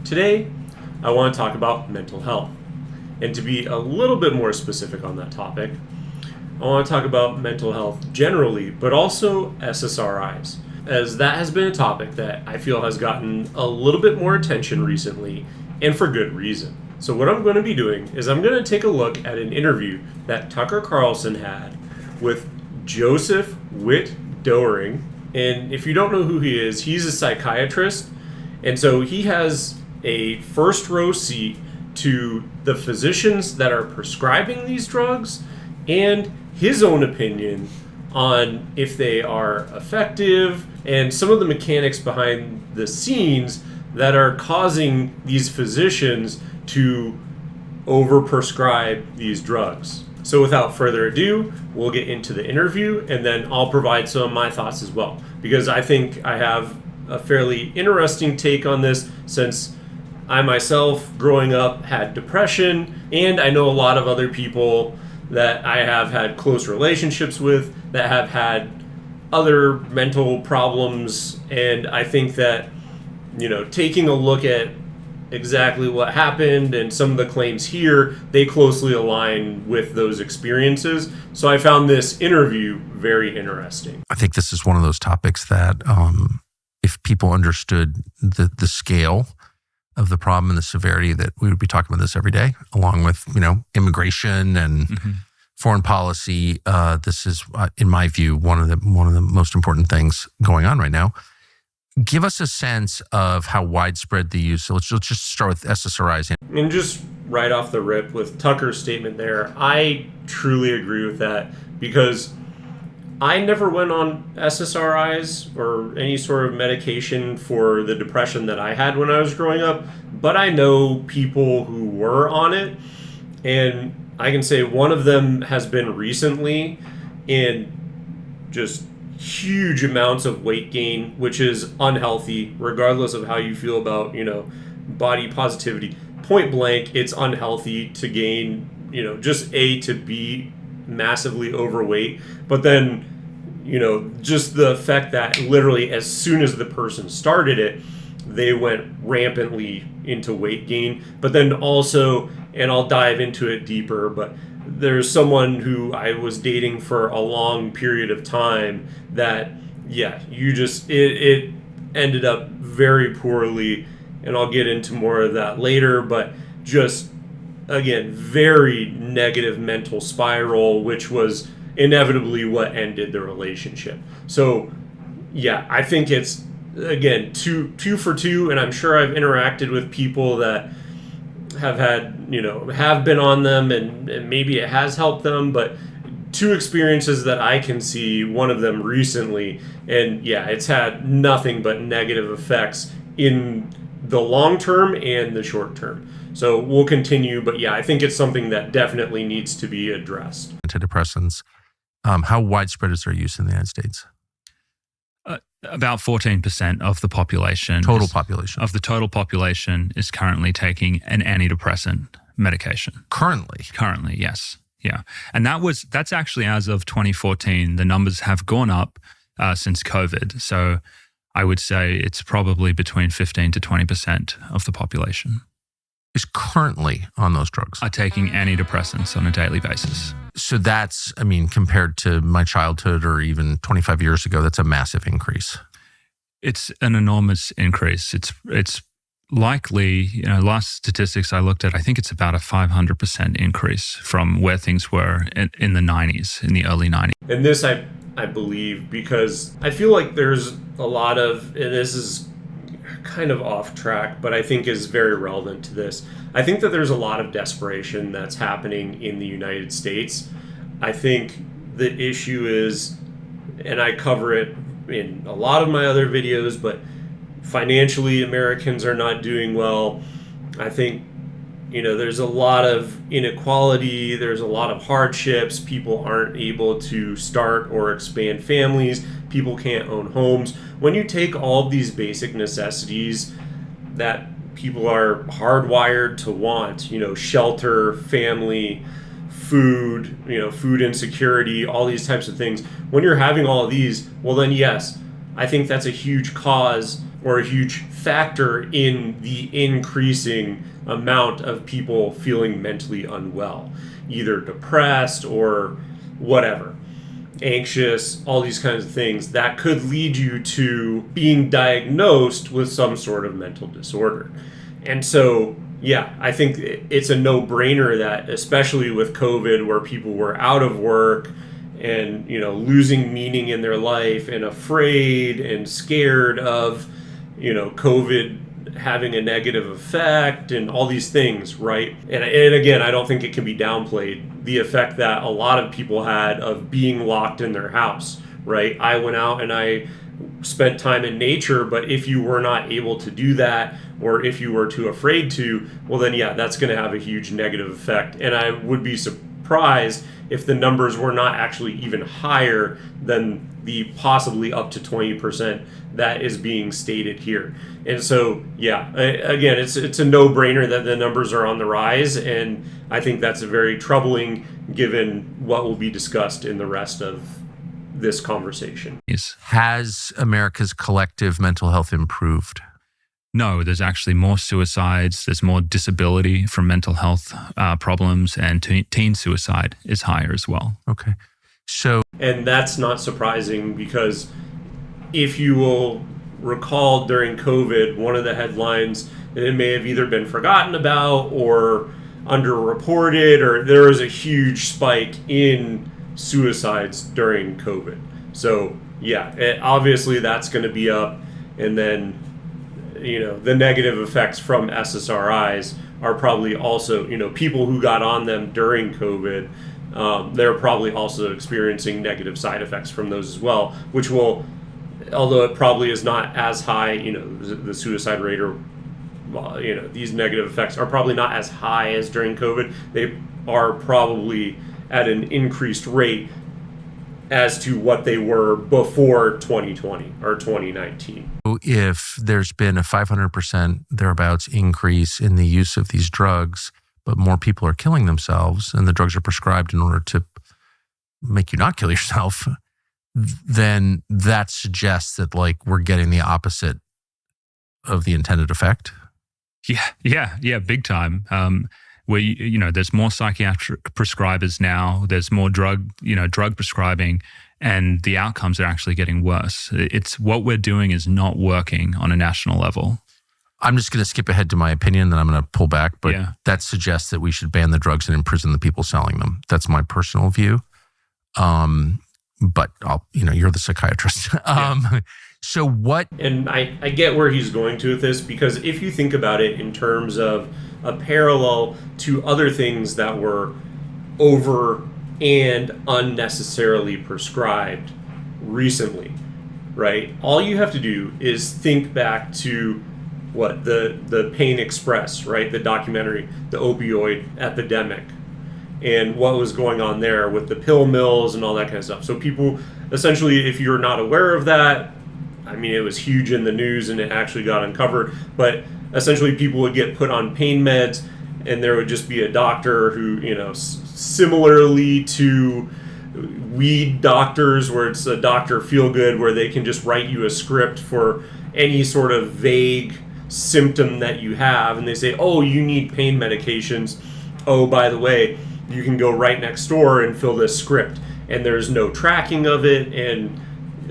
Today, I want to talk about mental health. And to be a little bit more specific on that topic, I want to talk about mental health generally, but also SSRIs, as that has been a topic that I feel has gotten a little bit more attention recently, and for good reason. So what I'm going to be doing is I'm going to take a look at an interview that Tucker Carlson had with Josef Witt-Doerring. And if you don't know who he is, he's a psychiatrist. And so he has a first row seat to the physicians that are prescribing these drugs and his own opinion on if they are effective and some of the mechanics behind the scenes that are causing these physicians to overprescribe these drugs. So without further ado, we'll get into the interview and then I'll provide some of my thoughts as well, because I think I have a fairly interesting take on this, since I myself, growing up, had depression, and I know a lot of other people that I have had close relationships with that have had other mental problems, and I think that, taking a look at exactly what happened and some of the claims here, they closely align with those experiences. So I found this interview very interesting. I think this is one of those topics that if people understood the scale of the problem and the severity, that we would be talking about this every day, along with, immigration and foreign policy. This is, in my view, one of the most important things going on right now. Give us a sense of how widespread the use. So let's just start with SSRIs. And just right off the rip with Tucker's statement there, I truly agree with that, because I never went on SSRIs or any sort of medication for the depression that I had when I was growing up, but I know people who were on it, and I can say one of them has been recently in just huge amounts of weight gain, which is unhealthy regardless of how you feel about, body positivity. Point blank, it's unhealthy to gain, just to be massively overweight, but then, just the effect that literally as soon as the person started it, they went rampantly into weight gain. But then also, and I'll dive into it deeper, but there's someone who I was dating for a long period of time that, it ended up very poorly, and I'll get into more of that later, but just, again, very negative mental spiral, which was inevitably what ended the relationship. So, I think it's, again, two for two, and I'm sure I've interacted with people that have had, have been on them, and maybe it has helped them, but two experiences that I can see, one of them recently, and it's had nothing but negative effects in the long term and the short term. So we'll continue, but I think it's something that definitely needs to be addressed. Antidepressants, how widespread is their use in the United States? About 14% of the population. Of the total population is currently taking an antidepressant medication. Currently, yes. Yeah. And that's actually as of 2014. The numbers have gone up since COVID. So I would say it's probably between 15 to 20% of the population is currently on those drugs. Are taking antidepressants on a daily basis. So that's, compared to my childhood or even 25 years ago, that's a massive increase. It's an enormous increase. It's likely, last statistics I looked at, I think it's about a 500% increase from where things were in the 90s, in the early 90s. And this, I believe, because I feel like there's a lot of, and this is kind of off track, but I think is very relevant to this. I think that there's a lot of desperation that's happening in the United States. I think the issue is, and I cover it in a lot of my other videos, but financially Americans are not doing well. I think, there's a lot of inequality, there's a lot of hardships, people aren't able to start or expand families, people can't own homes. When you take all of these basic necessities that people are hardwired to want, shelter, family, food, food insecurity, all these types of things, when you're having all of these, well then yes, I think that's a huge cause or a huge factor in the increasing amount of people feeling mentally unwell, either depressed or whatever, anxious, all these kinds of things that could lead you to being diagnosed with some sort of mental disorder. And so, yeah, I think it's a no-brainer that, especially with COVID, where people were out of work and, losing meaning in their life and afraid and scared of, COVID having a negative effect and all these things, right? And again, I don't think it can be downplayed, the effect that a lot of people had of being locked in their house, right? I went out and I spent time in nature, but if you were not able to do that, or if you were too afraid to, well then yeah, that's going to have a huge negative effect. And I would be surprised if the numbers were not actually even higher than the possibly up to 20% that is being stated here. And so, yeah, again, it's a no-brainer that the numbers are on the rise, and I think that's very troubling given what will be discussed in the rest of this conversation. Has America's collective mental health improved? No, there's actually more suicides. There's more disability from mental health problems, and teen suicide is higher as well. Okay. And that's not surprising, because if you will recall, during COVID, one of the headlines, it may have either been forgotten about or underreported, or there was a huge spike in suicides during COVID. So yeah, obviously that's going to be up. And then, the negative effects from SSRIs are probably also, people who got on them during COVID, they're probably also experiencing negative side effects from those as well, which will, although it probably is not as high, the suicide rate or, these negative effects are probably not as high as during COVID. They are probably at an increased rate as to what they were before 2020 or 2019. If there's been a 500% thereabouts increase in the use of these drugs, but more people are killing themselves and the drugs are prescribed in order to make you not kill yourself, then that suggests that we're getting the opposite of the intended effect. Yeah, big time. Where there's more psychiatric prescribers now. There's more drug prescribing, and the outcomes are actually getting worse. It's what we're doing is not working on a national level. I'm just going to skip ahead to my opinion, then I'm going to pull back. But that suggests that we should ban the drugs and imprison the people selling them. That's my personal view. But you're the psychiatrist. So what? And I get where he's going to with this, because if you think about it in terms of a parallel to other things that were over and unnecessarily prescribed recently, right? All you have to do is think back to the Pain Express, right? The documentary, the opioid epidemic, and what was going on there with the pill mills and all that kind of stuff. So people, essentially, if you're not aware of that, it was huge in the news and it actually got uncovered, but essentially people would get put on pain meds, and there would just be a doctor who, similarly to weed doctors, where it's a doctor feel good, where they can just write you a script for any sort of vague symptom that you have, and they say, oh, you need pain medications. Oh, by the way, you can go right next door and fill this script, and there's no tracking of it. And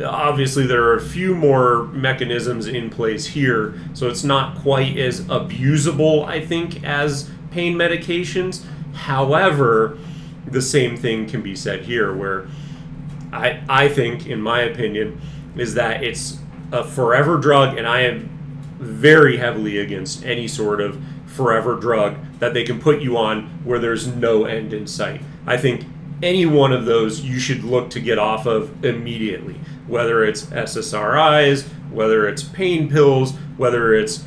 obviously there are a few more mechanisms in place here, so it's not quite as abusable, I think, as pain medications. However, the same thing can be said here, where I think, in my opinion, is that it's a forever drug, and I am very heavily against any sort of forever drug that they can put you on where there's no end in sight. I think any one of those you should look to get off of immediately, whether it's SSRIs, whether it's pain pills, whether it's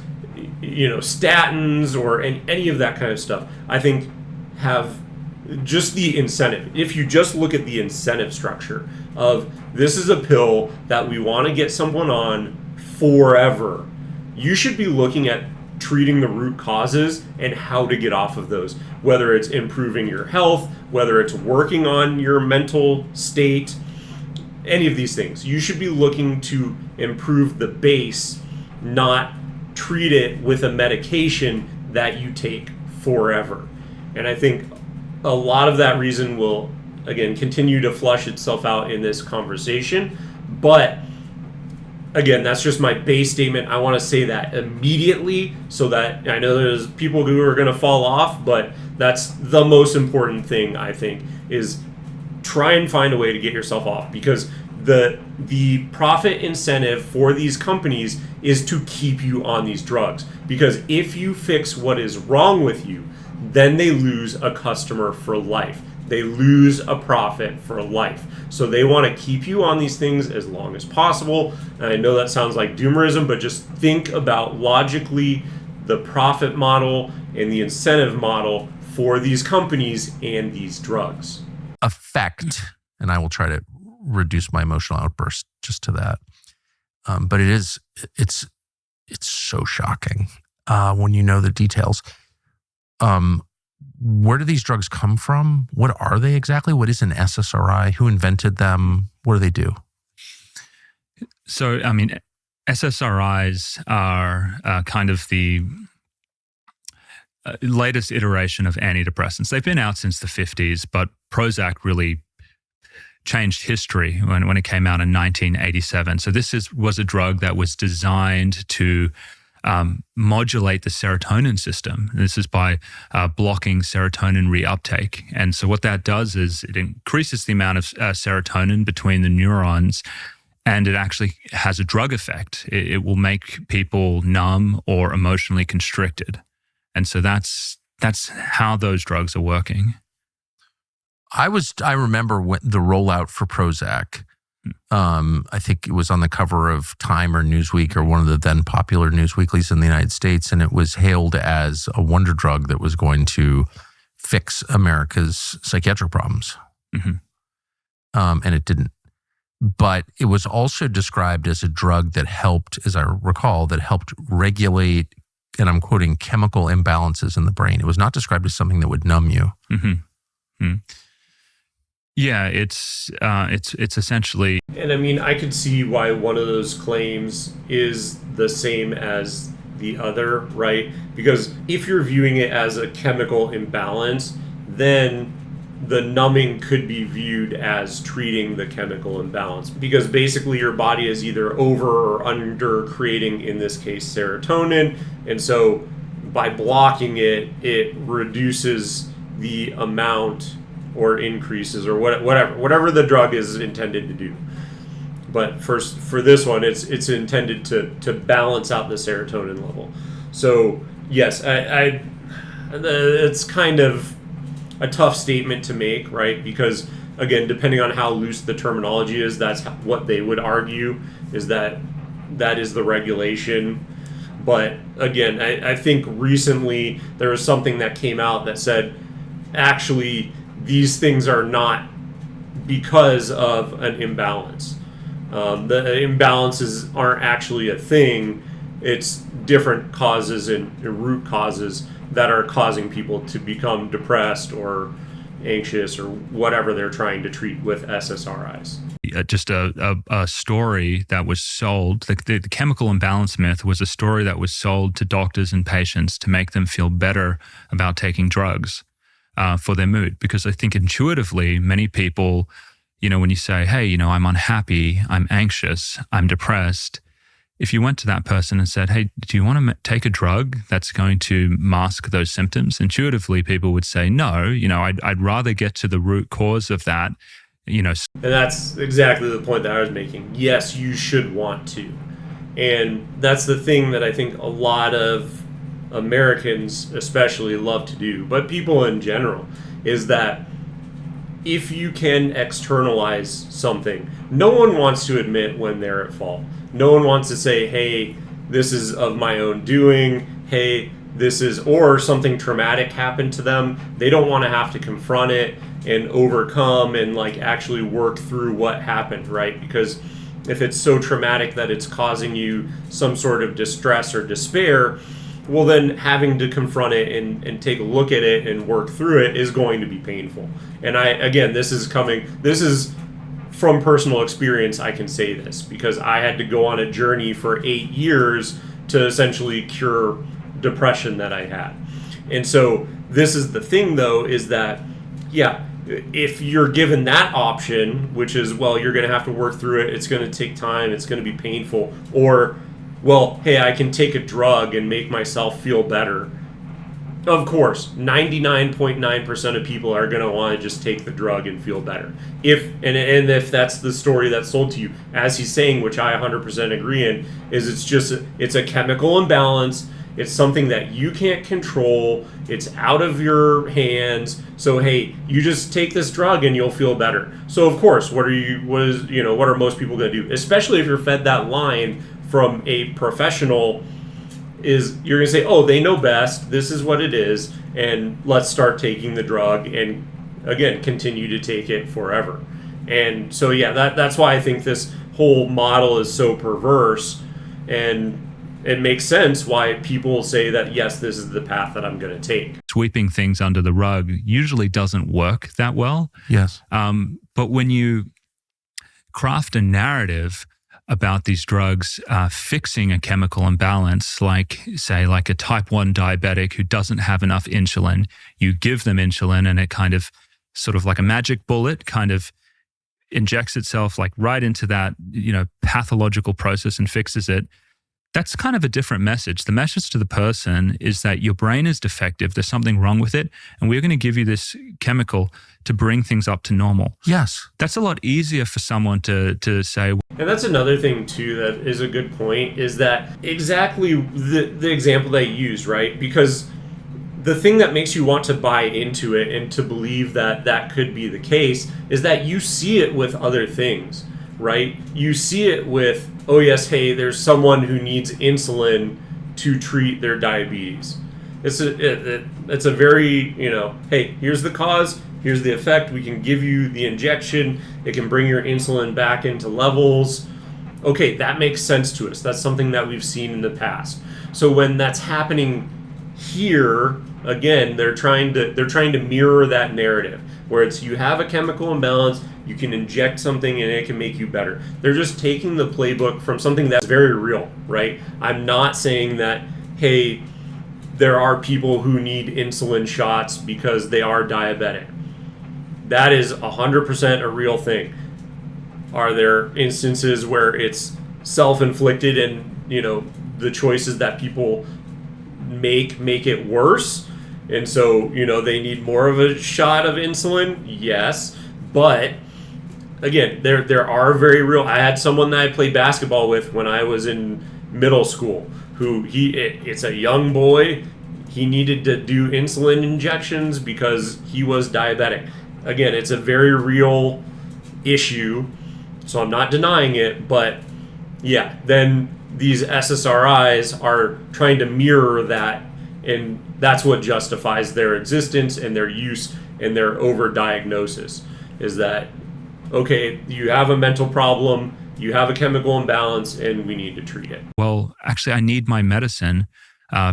statins, or any of that kind of stuff. I think have just the incentive. If you just look at the incentive structure of, this is a pill that we want to get someone on forever, you should be looking at treating the root causes and how to get off of those, whether it's improving your health, whether it's working on your mental state, any of these things. You should be looking to improve the base not treat it with a medication that you take forever. And I think a lot of that reason will, again, continue to flush itself out in this conversation. But again, that's just my base statement. I want to say that immediately so that I know there's people who are going to fall off, but that's the most important thing, I think, is try and find a way to get yourself off, because the profit incentive for these companies is to keep you on these drugs. Because if you fix what is wrong with you, then they lose a customer for life. They lose a profit for life. So they want to keep you on these things as long as possible. And I know that sounds like doomerism, but just think about logically the profit model and the incentive model for these companies and these drugs. Effect, and I will try to reduce my emotional outburst just to that. But it's so shocking when you know the details. Where do these drugs come from? What are they exactly? What is an SSRI? Who invented them? What do they do? So, I mean, SSRIs are kind of the latest iteration of antidepressants. They've been out since the 50s, but Prozac really changed history when it came out in 1987. So this was a drug that was designed to modulate the serotonin system. This is by blocking serotonin reuptake. And so what that does is it increases the amount of serotonin between the neurons, and it actually has a drug effect. It will make people numb or emotionally constricted. And so that's how those drugs are working. I remember when the rollout for Prozac. I think it was on the cover of Time or Newsweek or one of the then popular news weeklies in the United States, and it was hailed as a wonder drug that was going to fix America's psychiatric problems. Mm-hmm. And it didn't. But it was also described as a drug that helped, as I recall, that helped regulate, and I'm quoting, chemical imbalances in the brain. It was not described as something that would numb you. Mm-hmm. Mm-hmm. Yeah, it's essentially. And I mean, I could see why one of those claims is the same as the other, right? Because if you're viewing it as a chemical imbalance, then the numbing could be viewed as treating the chemical imbalance, because basically your body is either over or under creating, in this case, serotonin. And so by blocking it, it reduces the amount or increases or whatever the drug is intended to do. But for this one, it's intended to balance out the serotonin level. So yes, it's kind of a tough statement to make, right? Because again, depending on how loose the terminology is, that's what they would argue, is that is the regulation. But again, I think recently there was something that came out that said, actually, these things are not because of an imbalance. The imbalances aren't actually a thing. It's different causes and root causes that are causing people to become depressed or anxious or whatever they're trying to treat with SSRIs. Just a story that was sold, the chemical imbalance myth was a story that was sold to doctors and patients to make them feel better about taking drugs for their mood. Because I think intuitively, many people, when you say, hey, I'm unhappy, I'm anxious, I'm depressed, if you went to that person and said, hey, do you want to take a drug that's going to mask those symptoms? Intuitively, people would say, no, I'd rather get to the root cause of that. And that's exactly the point that I was making. Yes, you should want to. And that's the thing that I think a lot of Americans especially love to do, but people in general, is that if you can externalize something, no one wants to admit when they're at fault. No one wants to say, hey, this is of my own doing. Hey, this is, or something traumatic happened to them. They don't want to have to confront it and overcome and actually work through what happened, right? Because if it's so traumatic that it's causing you some sort of distress or despair, well, then having to confront it and take a look at it and work through it is going to be painful. And this is from personal experience. I can say this because I had to go on a journey for 8 years to essentially cure depression that I had. And so this is the thing, though, is that, yeah, if you're given that option, which is, well, you're going to have to work through it, it's going to take time, it's going to be painful, or, well, hey, I can take a drug and make myself feel better. Of course, 99.9% of people are going to want to just take the drug and feel better. If that's the story that's sold to you, as he's saying, which I 100% agree in, is it's a chemical imbalance. It's something that you can't control. It's out of your hands. So hey, you just take this drug and you'll feel better. So of course, what are most people going to do? Especially if you're fed that line from a professional, is you're going to say, oh, they know best, this is what it is, and let's start taking the drug and, again, continue to take it forever. And so, yeah, that's why I think this whole model is so perverse, and it makes sense why people say that, yes, this is the path that I'm going to take. Sweeping things under the rug usually doesn't work that well. Yes. But when you craft a narrative about these drugs fixing a chemical imbalance, like a type 1 diabetic who doesn't have enough insulin, you give them insulin and it kind of sort of like a magic bullet kind of injects itself like right into that, pathological process and fixes it. That's kind of a different message. The message to the person is that your brain is defective, there's something wrong with it, and we're going to give you this chemical to bring things up to normal. Yes. That's a lot easier for someone to say. And that's another thing, too, that is a good point, is that exactly the example that you used, right? Because the thing that makes you want to buy into it and to believe that that could be the case is that you see it with other things, right? You see it with, oh yes, hey, there's someone who needs insulin to treat their diabetes. It's a very, hey, here's the cause, here's the effect, we can give you the injection, it can bring your insulin back into levels. Okay, that makes sense to us. That's something that we've seen in the past. So when that's happening here, again, they're trying to mirror that narrative where it's you have a chemical imbalance, you can inject something and it can make you better. They're just taking the playbook from something that's very real, right? I'm not saying that, hey, there are people who need insulin shots because they are diabetic. That is 100% a real thing. Are there instances where it's self-inflicted and, the choices that people make it worse? And so, they need more of a shot of insulin? Yes. But again, there are very real. I had someone that I played basketball with when I was in middle school who it's a young boy. He needed to do insulin injections because he was diabetic. Again, it's a very real issue, so I'm not denying it, but yeah, then these SSRIs are trying to mirror that, and that's what justifies their existence and their use and their overdiagnosis, is that, okay, you have a mental problem, you have a chemical imbalance, and we need to treat it. Well, actually, I need my medicine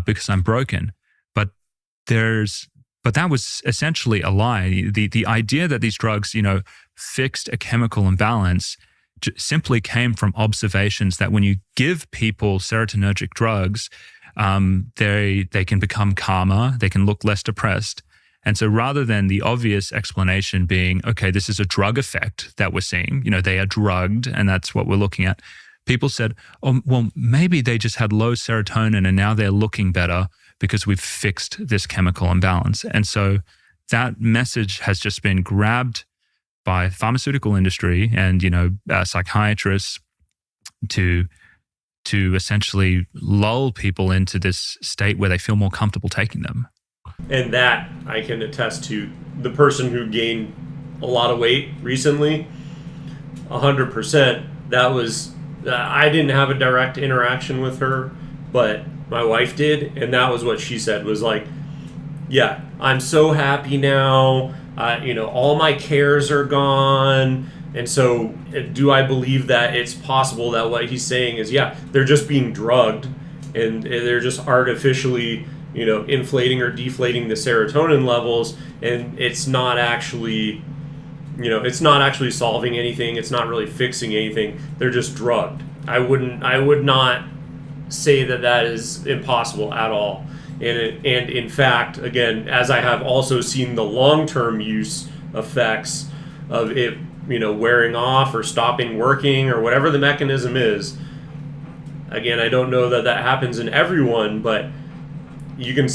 because I'm broken. But that was essentially a lie. The idea that these drugs, fixed a chemical imbalance simply came from observations that when you give people serotonergic drugs, they can become calmer, they can look less depressed. And so rather than the obvious explanation being, okay, this is a drug effect that we're seeing, they are drugged and that's what we're looking at, people said, oh, well, maybe they just had low serotonin and now they're looking better because we've fixed this chemical imbalance. And so that message has just been grabbed by pharmaceutical industry and, psychiatrists to essentially lull people into this state where they feel more comfortable taking them. And that I can attest to. The person who gained a lot of weight recently, 100%, that was, I didn't have a direct interaction with her, but my wife did, and that was what she said, was like, yeah, I'm so happy now, all my cares are gone. And so do I believe that it's possible that what he's saying is, yeah, they're just being drugged and they're just artificially, inflating or deflating the serotonin levels, and it's not actually, it's not actually solving anything, it's not really fixing anything, they're just drugged. I would not say that that is impossible at all. And in fact, again, as I have also seen the long-term use effects of it, wearing off or stopping working or whatever the mechanism is. Again, I don't know that happens in everyone, but you can,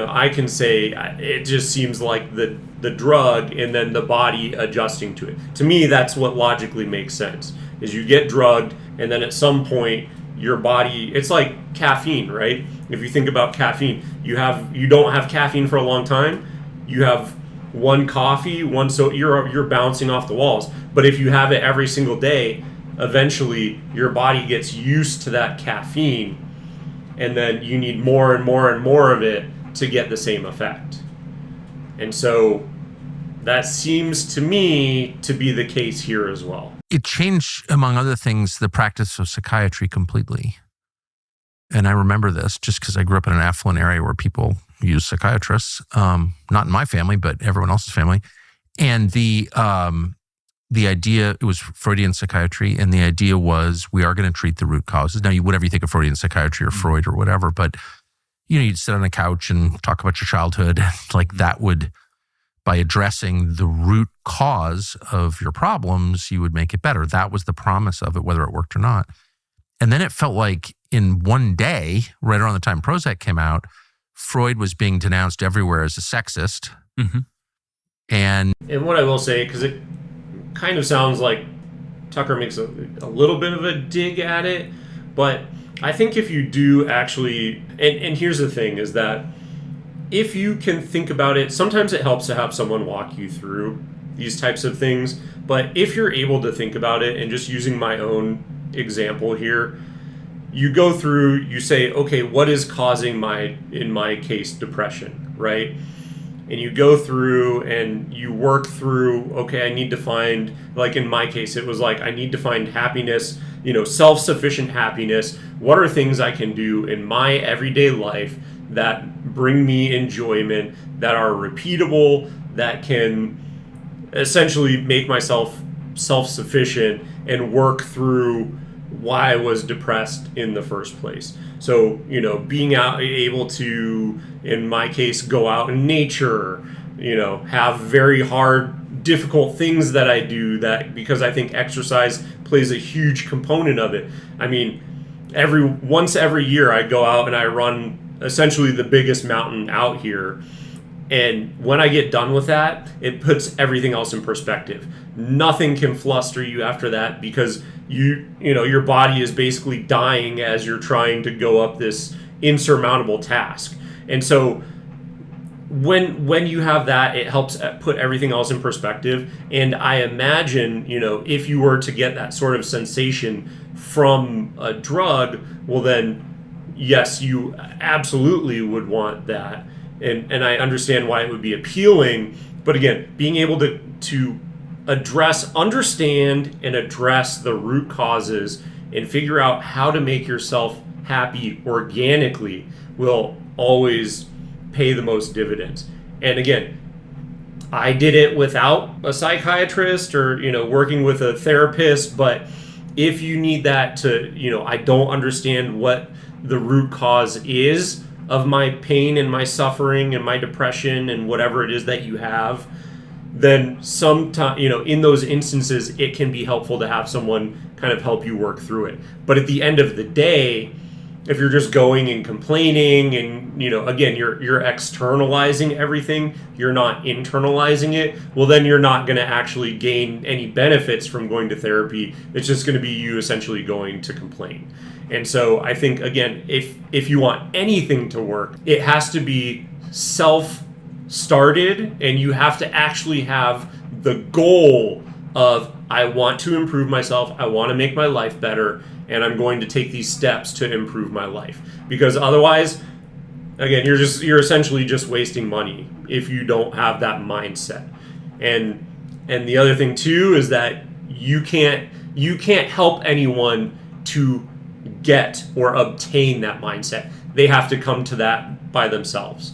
I can say it just seems like the drug and then the body adjusting to it. To me, that's what logically makes sense. Is you get drugged and then at some point your body, it's like caffeine, right? If you think about caffeine, you don't have caffeine for a long time. You have one coffee, you're bouncing off the walls. But if you have it every single day, eventually your body gets used to that caffeine, and then you need more and more and more of it to get the same effect. And so that seems to me to be the case here as well. It changed, among other things, the practice of psychiatry completely. And I remember this just because I grew up in an affluent area where people use psychiatrists, not in my family, but everyone else's family. And the idea, it was Freudian psychiatry, and the idea was we are going to treat the root causes. Now, whatever you think of Freudian psychiatry or Freud or whatever, but you'd sit on a couch and talk about your childhood, like that would, by addressing the root cause of your problems, you would make it better. That was the promise of it, whether it worked or not. And then it felt like in one day, right around the time Prozac came out, Freud was being denounced everywhere as a sexist. Mm-hmm. And what I will say, because it kind of sounds like Tucker makes a little bit of a dig at it, but I think if you do actually, and here's the thing, is that if you can think about it, sometimes it helps to have someone walk you through these types of things, but if you're able to think about it, and just using my own example here, you go through, you say, okay, what is causing in my case, depression, right? And you go through and you work through, okay, I need to find, like in my case, it was like, I need to find happiness, self-sufficient happiness. What are things I can do in my everyday life that bring me enjoyment, that are repeatable, that can essentially make myself self-sufficient and work through why I was depressed in the first place. So, being able to, in my case, go out in nature, have very hard, difficult things that I do, that because I think exercise plays a huge component of it. I mean, once every year I go out and I run essentially the biggest mountain out here. And when I get done with that, it puts everything else in perspective. Nothing can fluster you after that, because your body is basically dying as you're trying to go up this insurmountable task. And so when you have that, it helps put everything else in perspective. And I imagine, if you were to get that sort of sensation from a drug, well then, yes, you absolutely would want that. And I understand why it would be appealing. But again, being able to understand and address the root causes and figure out how to make yourself happy organically will always pay the most dividends. And again, I did it without a psychiatrist or, working with a therapist. But if you need that to, I don't understand what the root cause is of my pain and my suffering and my depression and whatever it is that you have, then sometimes, in those instances, it can be helpful to have someone kind of help you work through it. But at the end of the day, if you're just going and complaining and, again, you're externalizing everything, you're not internalizing it, well, then you're not going to actually gain any benefits from going to therapy. It's just going to be you essentially going to complain. And so I think, again, if you want anything to work, it has to be self-started, and you have to actually have the goal of, I want to improve myself, I want to make my life better, and I'm going to take these steps to improve my life. Because otherwise, again, you're essentially just wasting money if you don't have that mindset. And the other thing too is that you can't help anyone to get or obtain that mindset. They have to come to that by themselves.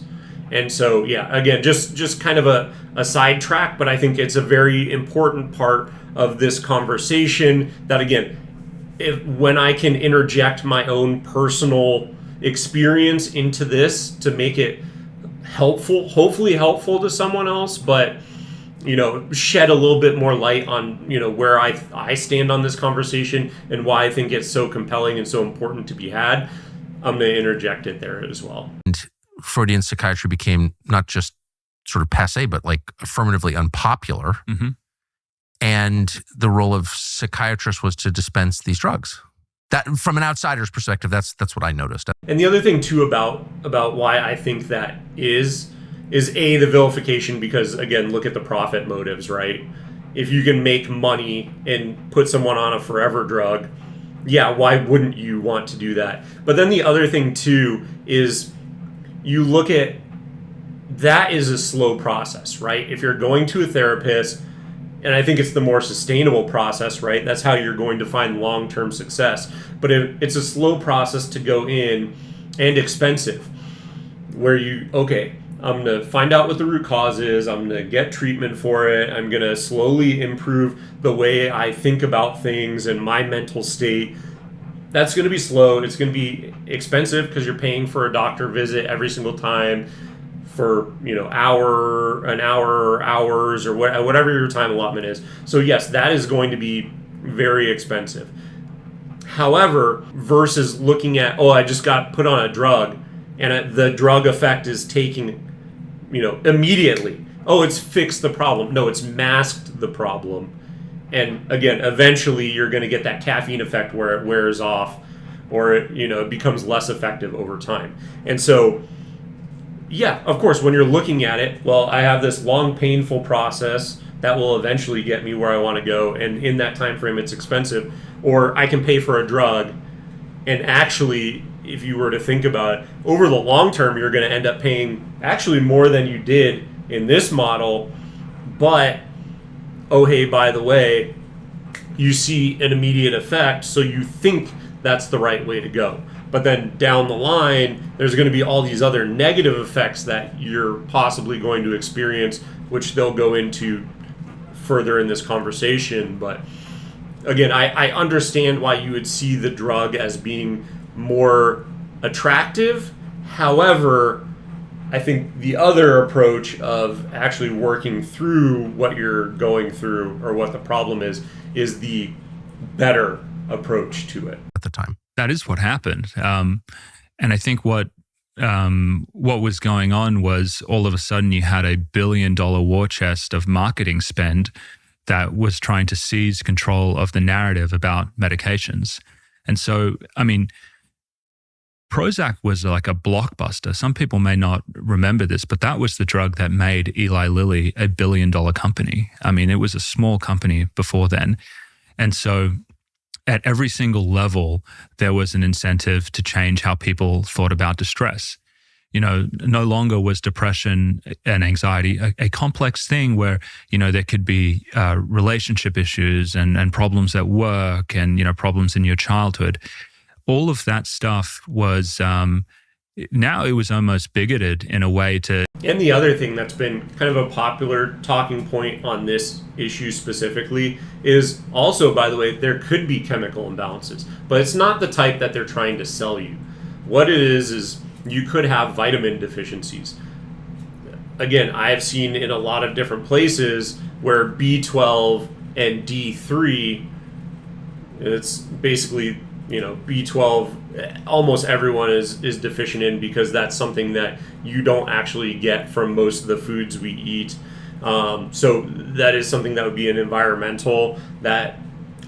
And so, yeah, again, just kind of a sidetrack, but I think it's a very important part of this conversation that, again, when I can interject my own personal experience into this to make it helpful, hopefully helpful to someone else, but shed a little bit more light on where I stand on this conversation and why I think it's so compelling and so important to be had, I'm going to interject it there as well. And Freudian psychiatry became not just sort of passé, but like affirmatively unpopular. Mm-hmm. And the role of psychiatrists was to dispense these drugs. That, from an outsider's perspective, that's what I noticed. And the other thing too about why I think that is the vilification, because again, look at the profit motives, right? If you can make money and put someone on a forever drug, yeah, why wouldn't you want to do that? But then the other thing too is you look at that is a slow process, right? If you're going to a therapist, and I think it's the more sustainable process, right? That's how you're going to find long-term success. But it's a slow process to go in and expensive, where I'm going to find out what the root cause is. I'm going to get treatment for it. I'm going to slowly improve the way I think about things and my mental state. That's going to be slow. It's going to be expensive because you're paying for a doctor visit every single time for hours, or whatever your time allotment is. So yes, that is going to be very expensive. However, versus looking at, I just got put on a drug and the drug effect is taking, immediately. It's fixed the problem. No, it's masked the problem. And again, eventually you're going to get that caffeine effect where it wears off, or it becomes less effective over time. And so, yeah, of course, when you're looking at it, I have this long, painful process that will eventually get me where I want to go, and in that time frame, it's expensive. Or I can pay for a drug, and actually, if you were to think about it, over the long term, you're going to end up paying actually more than you did in this model. But, hey, by the way, you see an immediate effect, so you think that's the right way to go. But then down the line, there's going to be all these other negative effects that you're possibly going to experience, which they'll go into further in this conversation. But again, I understand why you would see the drug as being more attractive. However, I think the other approach of actually working through what you're going through or what the problem is the better approach to it at the time. That is what happened. And I think what was going on was all of a sudden you had $1 billion war chest of marketing spend that was trying to seize control of the narrative about medications. And so, Prozac was like a blockbuster. Some people may not remember this, but that was the drug that made Eli Lilly $1 billion company. It was a small company before then. And so at every single level, there was an incentive to change how people thought about distress. No longer was depression and anxiety a complex thing where, there could be relationship issues and problems at work and, problems in your childhood. All of that stuff was, now it was almost bigoted in a way to... And the other thing that's been kind of a popular talking point on this issue specifically is also, by the way, there could be chemical imbalances, but it's not the type that they're trying to sell you. What it is you could have vitamin deficiencies. Again, I have seen in a lot of different places where B12 and D3, it's basically, B12, almost everyone is deficient in, because that's something that you don't actually get from most of the foods we eat. So that is something that would be an environmental that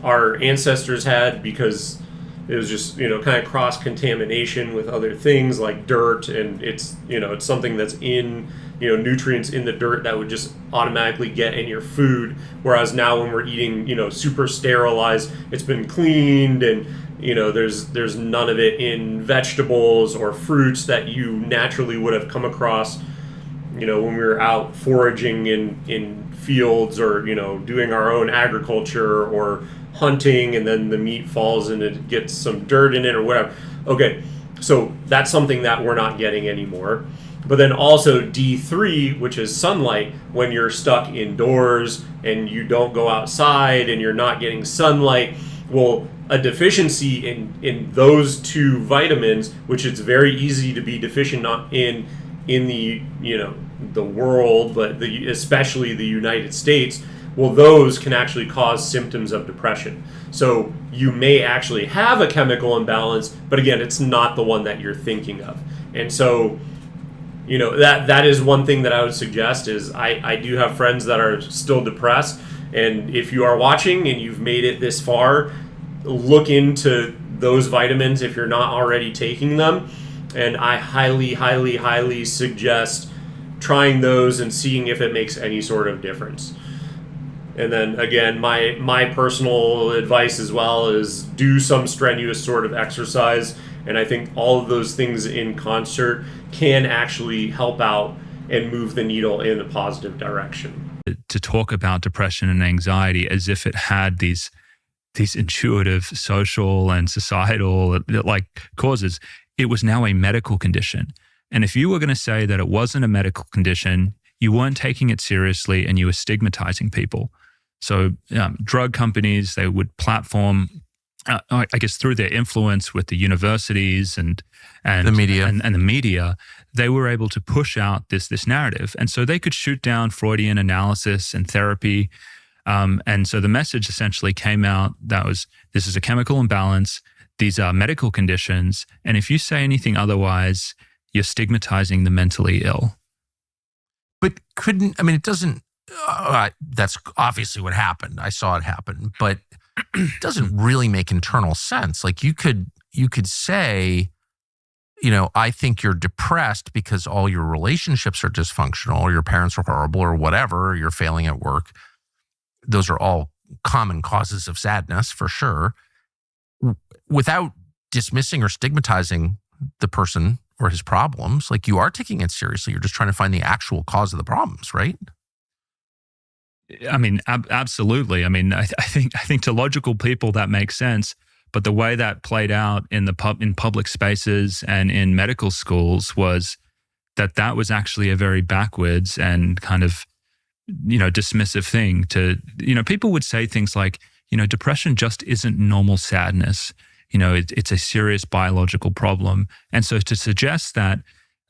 our ancestors had, because it was just, kind of cross-contamination with other things like dirt, and it's something that's in, nutrients in the dirt that would just automatically get in your food. Whereas now when we're eating, super sterilized, it's been cleaned, and, there's none of it in vegetables or fruits that you naturally would have come across, when we were out foraging in fields, or, doing our own agriculture or hunting, and then the meat falls and it gets some dirt in it or whatever. Okay, so that's something that we're not getting anymore. But then also D3, which is sunlight, when you're stuck indoors and you don't go outside and you're not getting sunlight, well, a deficiency in those two vitamins, which it's very easy to be deficient not in the the world, but especially the United States, well, those can actually cause symptoms of depression. So you may actually have a chemical imbalance, but again, it's not the one that you're thinking of. And so, that is one thing that I would suggest is I do have friends that are still depressed. And if you are watching and you've made it this far, look into those vitamins if you're not already taking them. And I highly, highly, highly suggest trying those and seeing if it makes any sort of difference. And then again, my personal advice as well is do some strenuous sort of exercise. And I think all of those things in concert can actually help out and move the needle in a positive direction. To talk about depression and anxiety as if it had these intuitive social and societal causes, it was now a medical condition. And if you were going to say that it wasn't a medical condition, you weren't taking it seriously and you were stigmatizing people. So drug companies, they would platform, I guess through their influence with the universities and the media, and the media, they were able to push out this narrative. And so they could shoot down Freudian analysis and therapy. And so the message essentially came out that this is a chemical imbalance. These are medical conditions. And if you say anything otherwise, you're stigmatizing the mentally ill. But it doesn't, that's obviously what happened. I saw it happen, but it doesn't really make internal sense. Like you could say, I think you're depressed because all your relationships are dysfunctional, or your parents are horrible, or whatever, or you're failing at work. Those are all common causes of sadness for sure, without dismissing or stigmatizing the person or his problems. Like you are taking it seriously. You're just trying to find the actual cause of the problems, right? I mean, absolutely. I mean, I think to logical people that makes sense, but the way that played out in public spaces and in medical schools was that was actually a very backwards and kind of, dismissive thing to, people would say things like, depression just isn't normal sadness. It's a serious biological problem. And so to suggest that,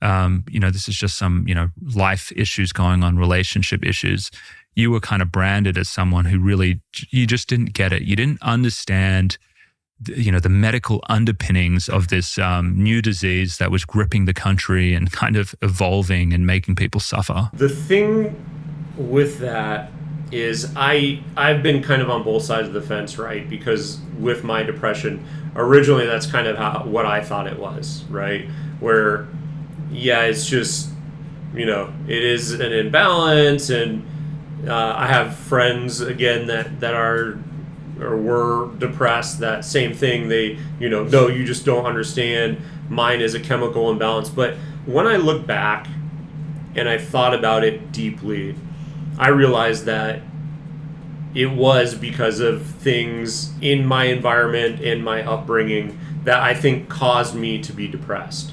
this is just some, life issues going on, relationship issues, you were kind of branded as someone who really, you just didn't get it. You didn't understand, the medical underpinnings of this new disease that was gripping the country and kind of evolving and making people suffer. The thing with that is I've been kind of on both sides of the fence, right? Because with my depression, originally that's kind of what I thought it was, right? Where, it's just, it is an imbalance, and I have friends again that are or were depressed. That same thing. They, no, you just don't understand. Mine is a chemical imbalance. But when I look back and I thought about it deeply, I realized that it was because of things in my environment and my upbringing that I think caused me to be depressed.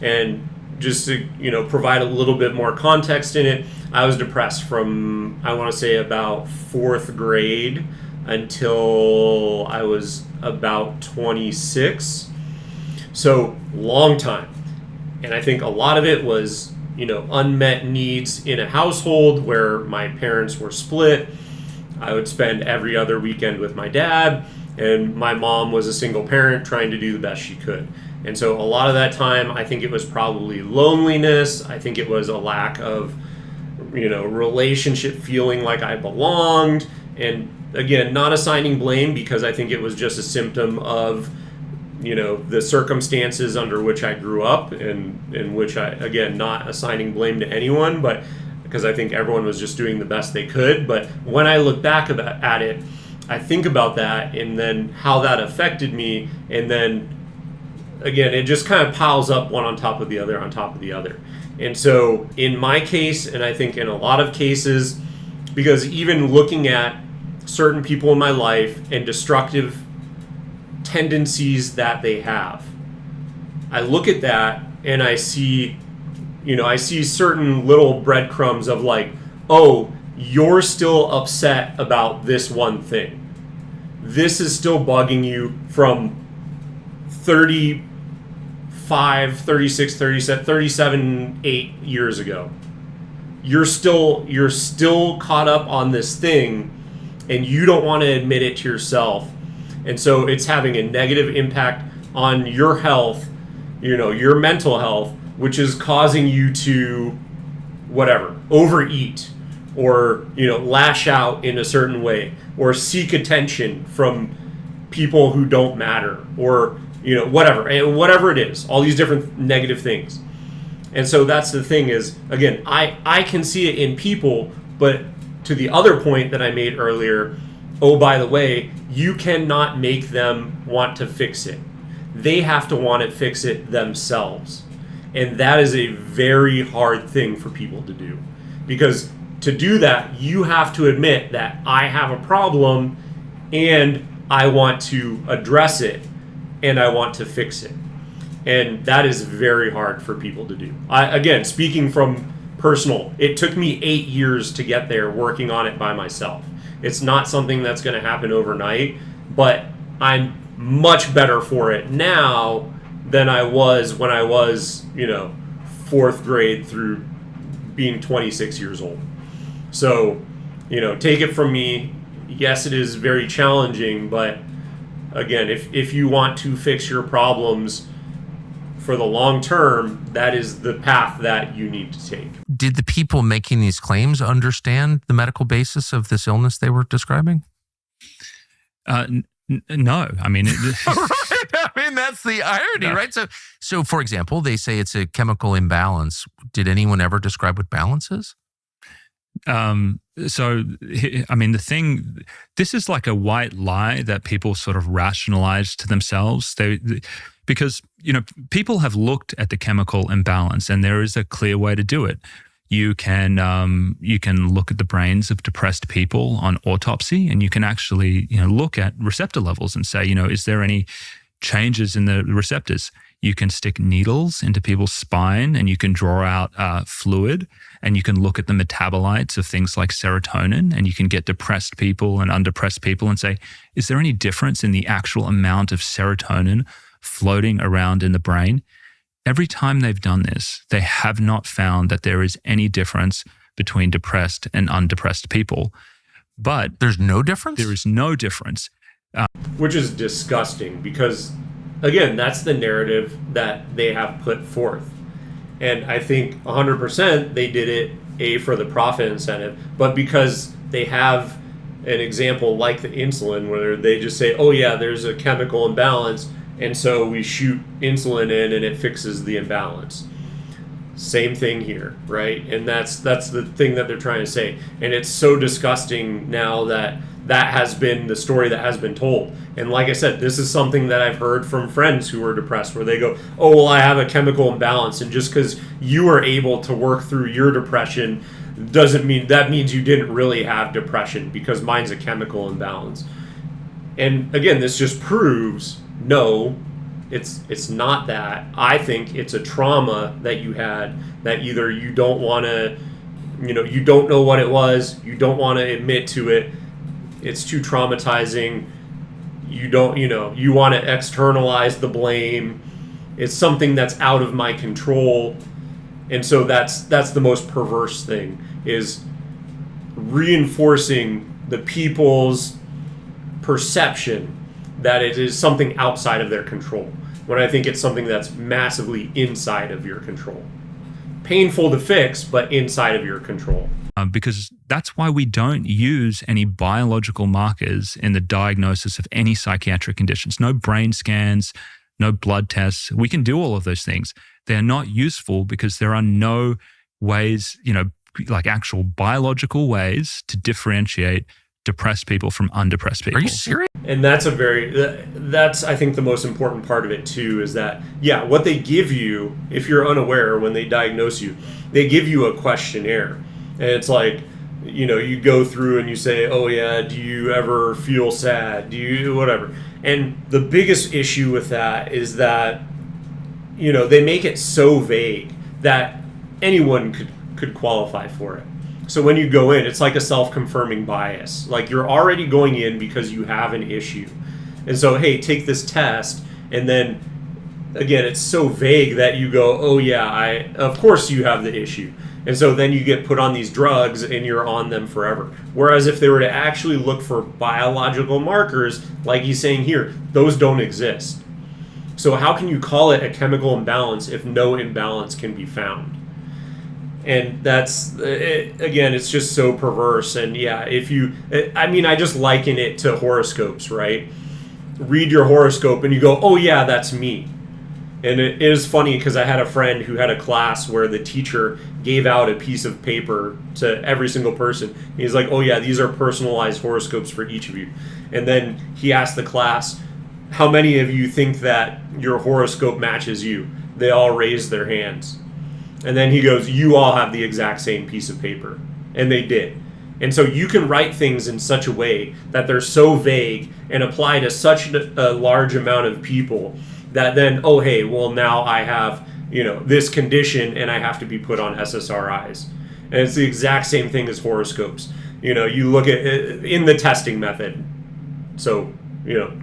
And just to, provide a little bit more context in it, I was depressed from, I want to say, about 4th grade until I was about 26. So long time. And I think a lot of it was, unmet needs in a household where my parents were split. I would spend every other weekend with my dad, and my mom was a single parent trying to do the best she could. And so a lot of that time, I think it was probably loneliness. I think it was a lack of, relationship, feeling like I belonged. And again, not assigning blame, because I think it was just a symptom of, the circumstances under which I grew up, and in which I, again, not assigning blame to anyone, but because I think everyone was just doing the best they could. But when I look back at it, I think about that and then how that affected me. And then, again, it just kind of piles up one on top of the other on top of the other. And so in my case, and I think in a lot of cases, because even looking at certain people in my life and destructive tendencies that they have, I look at that and I see, I see certain little breadcrumbs of like, oh, you're still upset about this one thing. this is still bugging you from 35, 36, 37, 37, 8 years ago. You're still caught up on this thing, and you don't want to admit it to yourself. And so it's having a negative impact on your health, your mental health, which is causing you to overeat, or lash out in a certain way, or seek attention from people who don't matter, or whatever it is, all these different negative things. And so that's the thing is, again, I can see it in people, but to the other point that I made earlier, oh, by the way, you cannot make them want to fix it. They have to want to fix it themselves. And that is a very hard thing for people to do. Because to do that, you have to admit that I have a problem and I want to address it and I want to fix it. And that is very hard for people to do. Again, speaking from personal, it took me 8 years to get there working on it by myself. It's not something that's going to happen overnight, but I'm much better for it now than I was when I was, 4th grade through being 26 years old. So, take it from me. Yes, it is very challenging, but again, if you want to fix your problems for the long term, that is the path that you need to take. Did the people making these claims understand the medical basis of this illness they were describing? No. I mean, that's the irony, right? So for example, they say it's a chemical imbalance. Did anyone ever describe what balance is? This is like a white lie that people sort of rationalize to themselves. Because people have looked at the chemical imbalance, and there is a clear way to do it. You can look at the brains of depressed people on autopsy, and you can actually look at receptor levels and say, is there any changes in the receptors? You can stick needles into people's spine, and you can draw out fluid, and you can look at the metabolites of things like serotonin, and you can get depressed people and undepressed people and say, is there any difference in the actual amount of serotonin floating around in the brain? Every time they've done this, they have not found that there is any difference between depressed and undepressed people. But there's no difference? There is no difference. Which is disgusting because, again, that's the narrative that they have put forth. And I think 100% they did it, for the profit incentive, but because they have an example like the insulin where they just say, oh yeah, there's a chemical imbalance, and so we shoot insulin in and it fixes the imbalance. Same thing here, right? And that's the thing that they're trying to say. And it's so disgusting now that has been the story that has been told. And like I said, this is something that I've heard from friends who are depressed where they go, oh, well, I have a chemical imbalance. And just because you were able to work through your depression doesn't mean that means you didn't really have depression because mine's a chemical imbalance. And again, this just proves no, it's not that. I think it's a trauma that you had that either you don't want to, you don't know what it was, you don't want to admit to it, it's too traumatizing, you want to externalize the blame, it's something that's out of my control. And so that's the most perverse thing, is reinforcing the people's perception that it is something outside of their control, when I think it's something that's massively inside of your control. Painful to fix, but inside of your control. Because that's why we don't use any biological markers in the diagnosis of any psychiatric conditions. No brain scans, no blood tests. We can do all of those things. They're not useful because there are no ways, like actual biological ways to differentiate depressed people from undepressed people. Are you serious? And that's I think the most important part of it too, is that, yeah, what they give you, if you're unaware when they diagnose you, they give you a questionnaire. And it's like, you go through and you say, oh yeah, do you ever feel sad? Do you, whatever. And the biggest issue with that is that, they make it so vague that anyone could qualify for it. So when you go in, it's like a self-confirming bias. Like you're already going in because you have an issue. And so, hey, take this test. And then, again, it's so vague that you go, oh, yeah, of course you have the issue. And so then you get put on these drugs and you're on them forever. Whereas if they were to actually look for biological markers, like he's saying here, those don't exist. So how can you call it a chemical imbalance if no imbalance can be found? And that's, again, it's just so perverse. And yeah, I just liken it to horoscopes, right? Read your horoscope and you go, oh yeah, that's me. And it is funny because I had a friend who had a class where the teacher gave out a piece of paper to every single person. He's like, oh yeah, these are personalized horoscopes for each of you. And then he asked the class, how many of you think that your horoscope matches you? They all raised their hands. And then he goes, you all have the exact same piece of paper. And they did. And so you can write things in such a way that they're so vague and apply to such a large amount of people that then, oh, hey, well, now I have, this condition and I have to be put on SSRIs. And it's the exact same thing as horoscopes. You look at it in the testing method. So,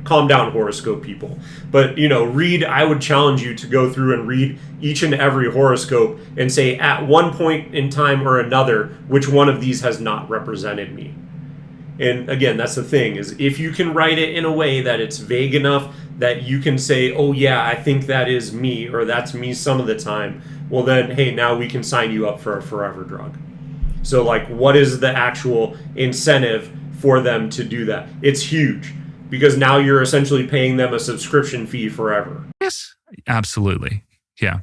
calm down, horoscope people. But, I would challenge you to go through and read each and every horoscope and say at one point in time or another, which one of these has not represented me. And again, that's the thing, is if you can write it in a way that it's vague enough that you can say, oh yeah, I think that is me, or that's me some of the time, well then, hey, now we can sign you up for a forever drug. So what is the actual incentive for them to do that? It's huge, because now you're essentially paying them a subscription fee forever. Yes, absolutely. Yeah.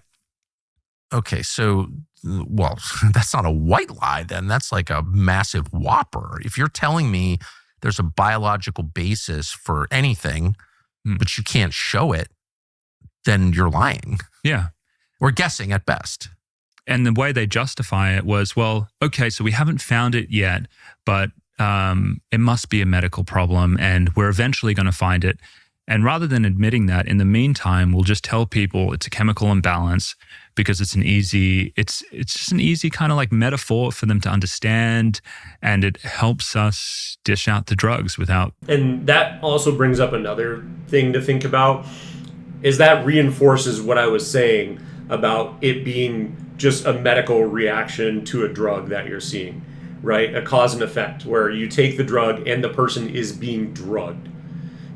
Okay, so, well, that's not a white lie then. That's like a massive whopper. If you're telling me there's a biological basis for anything, but you can't show it, then you're lying. Yeah. Or guessing at best. And the way they justify it was, well, okay, so we haven't found it yet, but it must be a medical problem and we're eventually going to find it. And rather than admitting that, in the meantime, we'll just tell people it's a chemical imbalance because it's just an easy kind of metaphor for them to understand, and it helps us dish out the drugs without. And that also brings up another thing to think about, is that reinforces what I was saying about it being just a medical reaction to a drug that you're seeing, right? A cause and effect, where you take the drug and the person is being drugged.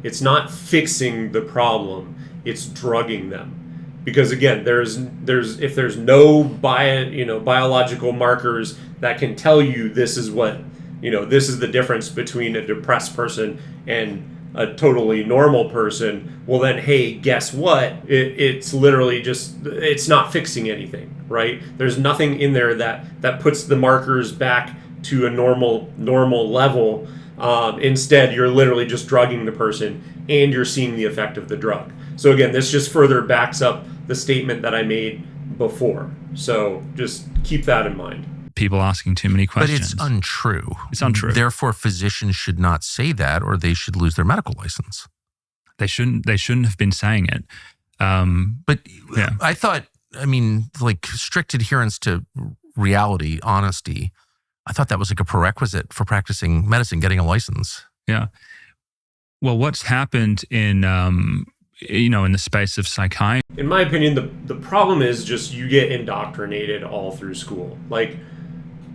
It's not fixing the problem, it's drugging them. Because again, if there's no biological markers that can tell you this is the difference between a depressed person and a totally normal person, well then, hey, guess what? It's literally it's not fixing anything, right? There's nothing in there that puts the markers back to a normal level. Instead, you're literally just drugging the person and you're seeing the effect of the drug. So again, this just further backs up the statement that I made before. So just keep that in mind. People asking too many questions. But it's untrue. It's untrue. Therefore, physicians should not say that, or they should lose their medical license. They shouldn't have been saying it. But yeah. I thought, strict adherence to reality, honesty, I thought that was a prerequisite for practicing medicine, getting a license. Yeah. Well, what's happened in the space of psychiatry? In my opinion, the problem is just you get indoctrinated all through school.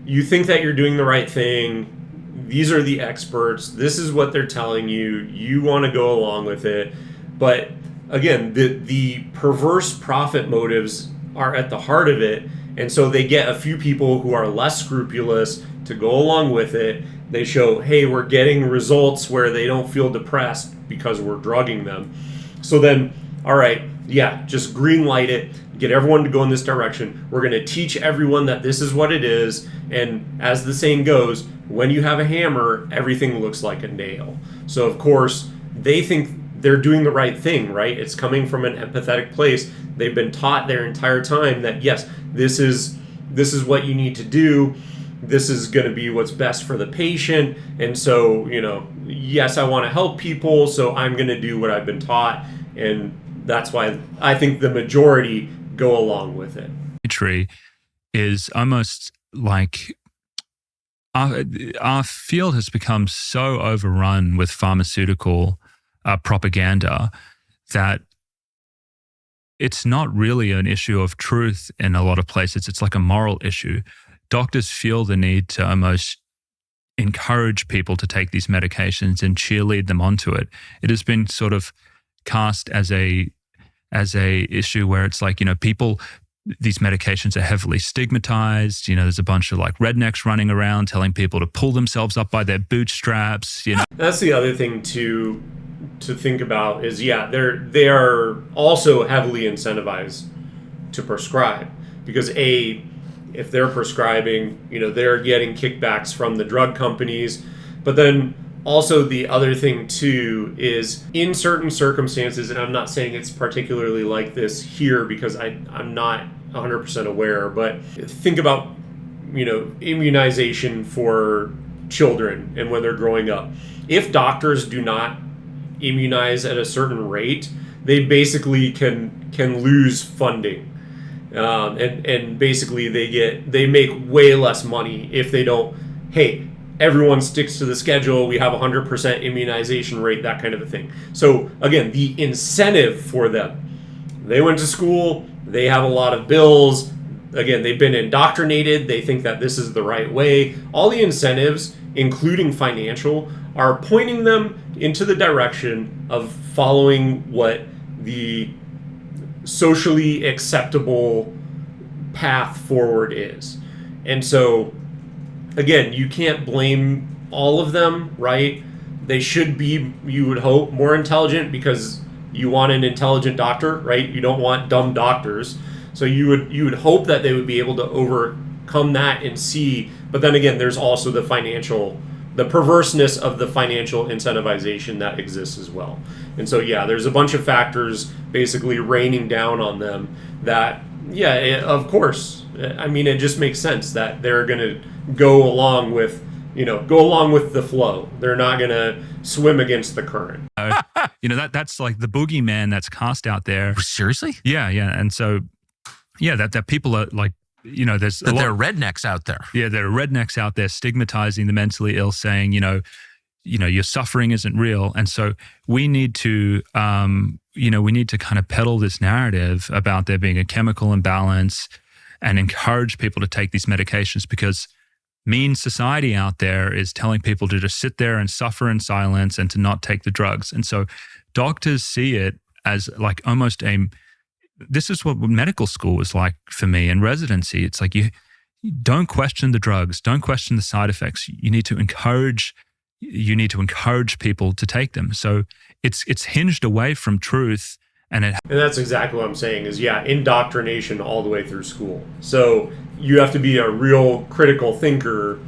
You think that you're doing the right thing. These are the experts. This is what they're telling you. You want to go along with it. But again, the perverse profit motives are at the heart of it. And so they get a few people who are less scrupulous to go along with it. They show, hey, we're getting results where they don't feel depressed because we're drugging them. So then, all right, yeah, just green light it, get everyone to go in this direction. We're going to teach everyone that this is what it is. And as the saying goes, when you have a hammer, everything looks like a nail. So of course, they think they're doing the right thing, right? It's coming from an empathetic place. They've been taught their entire time that, yes, this is what you need to do. This is going to be what's best for the patient. And so, yes, I want to help people, so I'm going to do what I've been taught. And that's why I think the majority go along with it. Tree is almost like our field has become so overrun with pharmaceutical propaganda that it's not really an issue of truth in a lot of places. It's like a moral issue. Doctors feel the need to almost encourage people to take these medications and cheerlead them onto it. It has been sort of cast as a issue where it's like, these medications are heavily stigmatized. There's a bunch of like rednecks running around telling people to pull themselves up by their bootstraps. That's the other thing to think about is, they are also heavily incentivized to prescribe because if they're prescribing, they're getting kickbacks from the drug companies. But then also the other thing too is in certain circumstances, and I'm not saying it's particularly like this here because I'm not 100% aware, but think about, immunization for children and when they're growing up. If doctors do not immunize at a certain rate, they basically can lose funding. And basically they make way less money if they don't, hey, everyone sticks to the schedule, we have 100% immunization rate, that kind of a thing. So again, the incentive for them, they went to school, they have a lot of bills, again, they've been indoctrinated, they think that this is the right way. All the incentives, including financial, are pointing them into the direction of following what the socially acceptable path forward is. And so again, you can't blame all of them, right? They should be, you would hope, more intelligent because you want an intelligent doctor, right? You don't want dumb doctors. So you would hope that they would be able to overcome that and see. But then again, there's also the perverseness of the financial incentivization that exists as well. And so, there's a bunch of factors basically raining down on them that, of course, it just makes sense that they're going to go along with the flow. They're not going to swim against the current. That's like the boogeyman that's cast out there. Seriously? Yeah. And so, that people are like, there's that there are rednecks out there. Yeah, there are rednecks out there stigmatizing the mentally ill, saying, your suffering isn't real. And so we need to, kind of peddle this narrative about there being a chemical imbalance and encourage people to take these medications because mean society out there is telling people to just sit there and suffer in silence and to not take the drugs. And so doctors see it as like almost this is what medical school was like for me in residency. It's like you don't question the drugs, don't question the side effects. You need to encourage people to take them. So it's hinged away from truth. And that's exactly what I'm saying is, indoctrination all the way through school. So you have to be a real critical thinker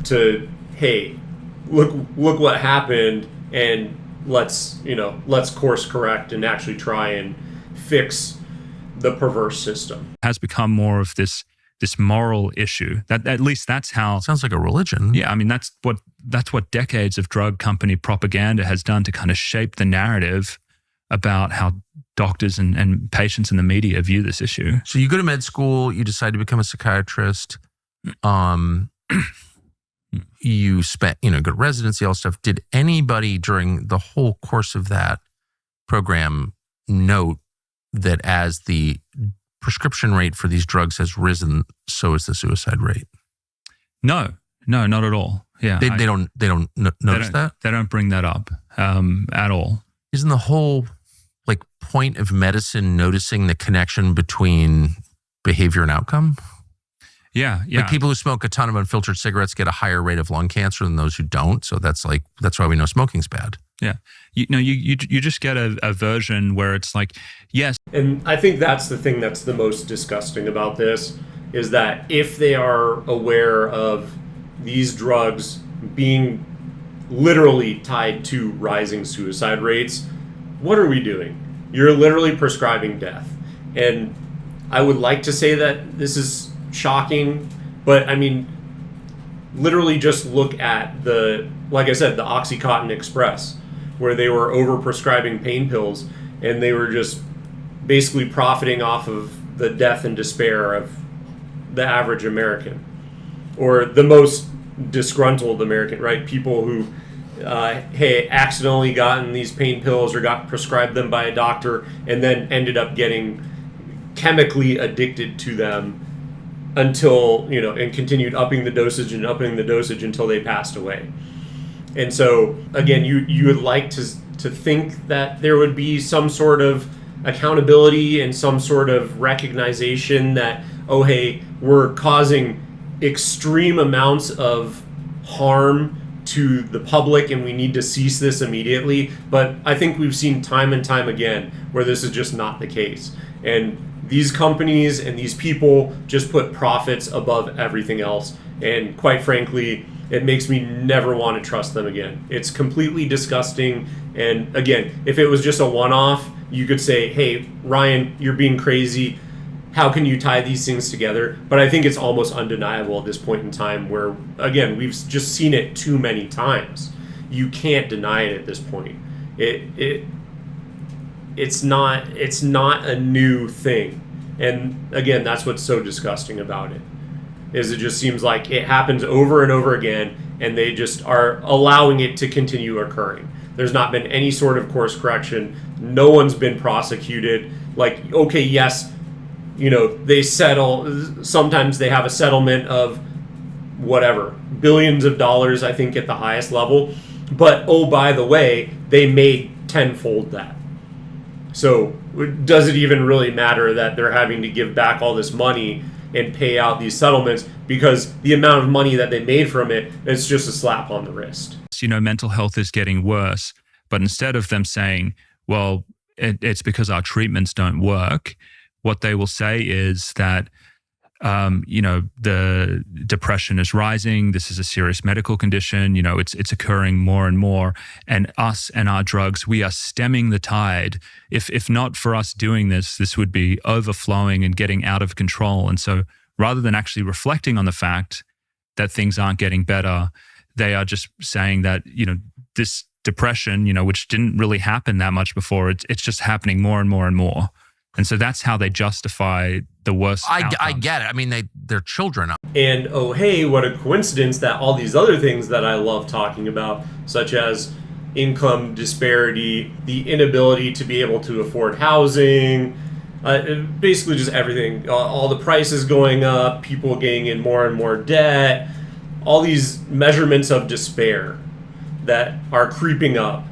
to, hey, look what happened and let's course correct and actually try and fix the perverse system. It has become more of this moral issue. That at least that's how. Sounds like a religion. Yeah, that's what decades of drug company propaganda has done to kind of shape the narrative about how doctors and patients in the media view this issue. So you go to med school, you decide to become a psychiatrist. You spent, go to residency, all stuff. Did anybody during the whole course of that program note that as the prescription rate for these drugs has risen, so is the suicide rate? No, not at all. Yeah, they don't notice that. They don't bring that up at all. Isn't the whole point of medicine noticing the connection between behavior and outcome? Yeah. People who smoke a ton of unfiltered cigarettes get a higher rate of lung cancer than those who don't. So that's why we know smoking's bad. Yeah. You just get a version where it's like, yes. And I think that's the thing that's the most disgusting about this is that if they are aware of these drugs being literally tied to rising suicide rates, what are we doing? You're literally prescribing death. And I would like to say that this is shocking, but literally just look at like I said, the Oxycontin Express, where they were over-prescribing pain pills, and they were just basically profiting off of the death and despair of the average American, or the most disgruntled American, right? People who, accidentally gotten these pain pills or got prescribed them by a doctor and then ended up getting chemically addicted to them until, and continued upping the dosage until they passed away. And so, again, you would like to think that there would be some sort of accountability and some sort of recognition that, oh, hey, we're causing extreme amounts of harm to the public and we need to cease this immediately. But I think we've seen time and time again where this is just not the case. And these companies and these people just put profits above everything else. And quite frankly, it makes me never want to trust them again. It's completely disgusting. And again, if it was just a one-off, you could say, hey, Ryan, you're being crazy. How can you tie these things together? But I think it's almost undeniable at this point in time where, again, we've just seen it too many times. You can't deny it at this point. It's not a new thing. And again, that's what's so disgusting about it, is it just seems like it happens over and over again, and they just are allowing it to continue occurring. There's not been any sort of course correction. No one's been prosecuted. Like, okay, yes, they settle. Sometimes they have a settlement of whatever, billions of dollars, I think, at the highest level. But, oh, by the way, they made tenfold that. So does it even really matter that they're having to give back all this money and pay out these settlements, because the amount of money that they made from it, it's just a slap on the wrist? Mental health is getting worse, but instead of them saying, well, it's because our treatments don't work, what they will say is that, the depression is rising. This is a serious medical condition. It's occurring more and more. And us and our drugs, we are stemming the tide. If not for us doing this would be overflowing and getting out of control. And so rather than actually reflecting on the fact that things aren't getting better, they are just saying that, this depression, which didn't really happen that much before, it's just happening more and more and more. And so that's how they justify the worst outcomes. I get it. I mean, they're children. And, oh, hey, what a coincidence that all these other things that I love talking about, such as income disparity, the inability to be able to afford housing, basically just everything, all the prices going up, people getting in more and more debt, all these measurements of despair that are creeping up,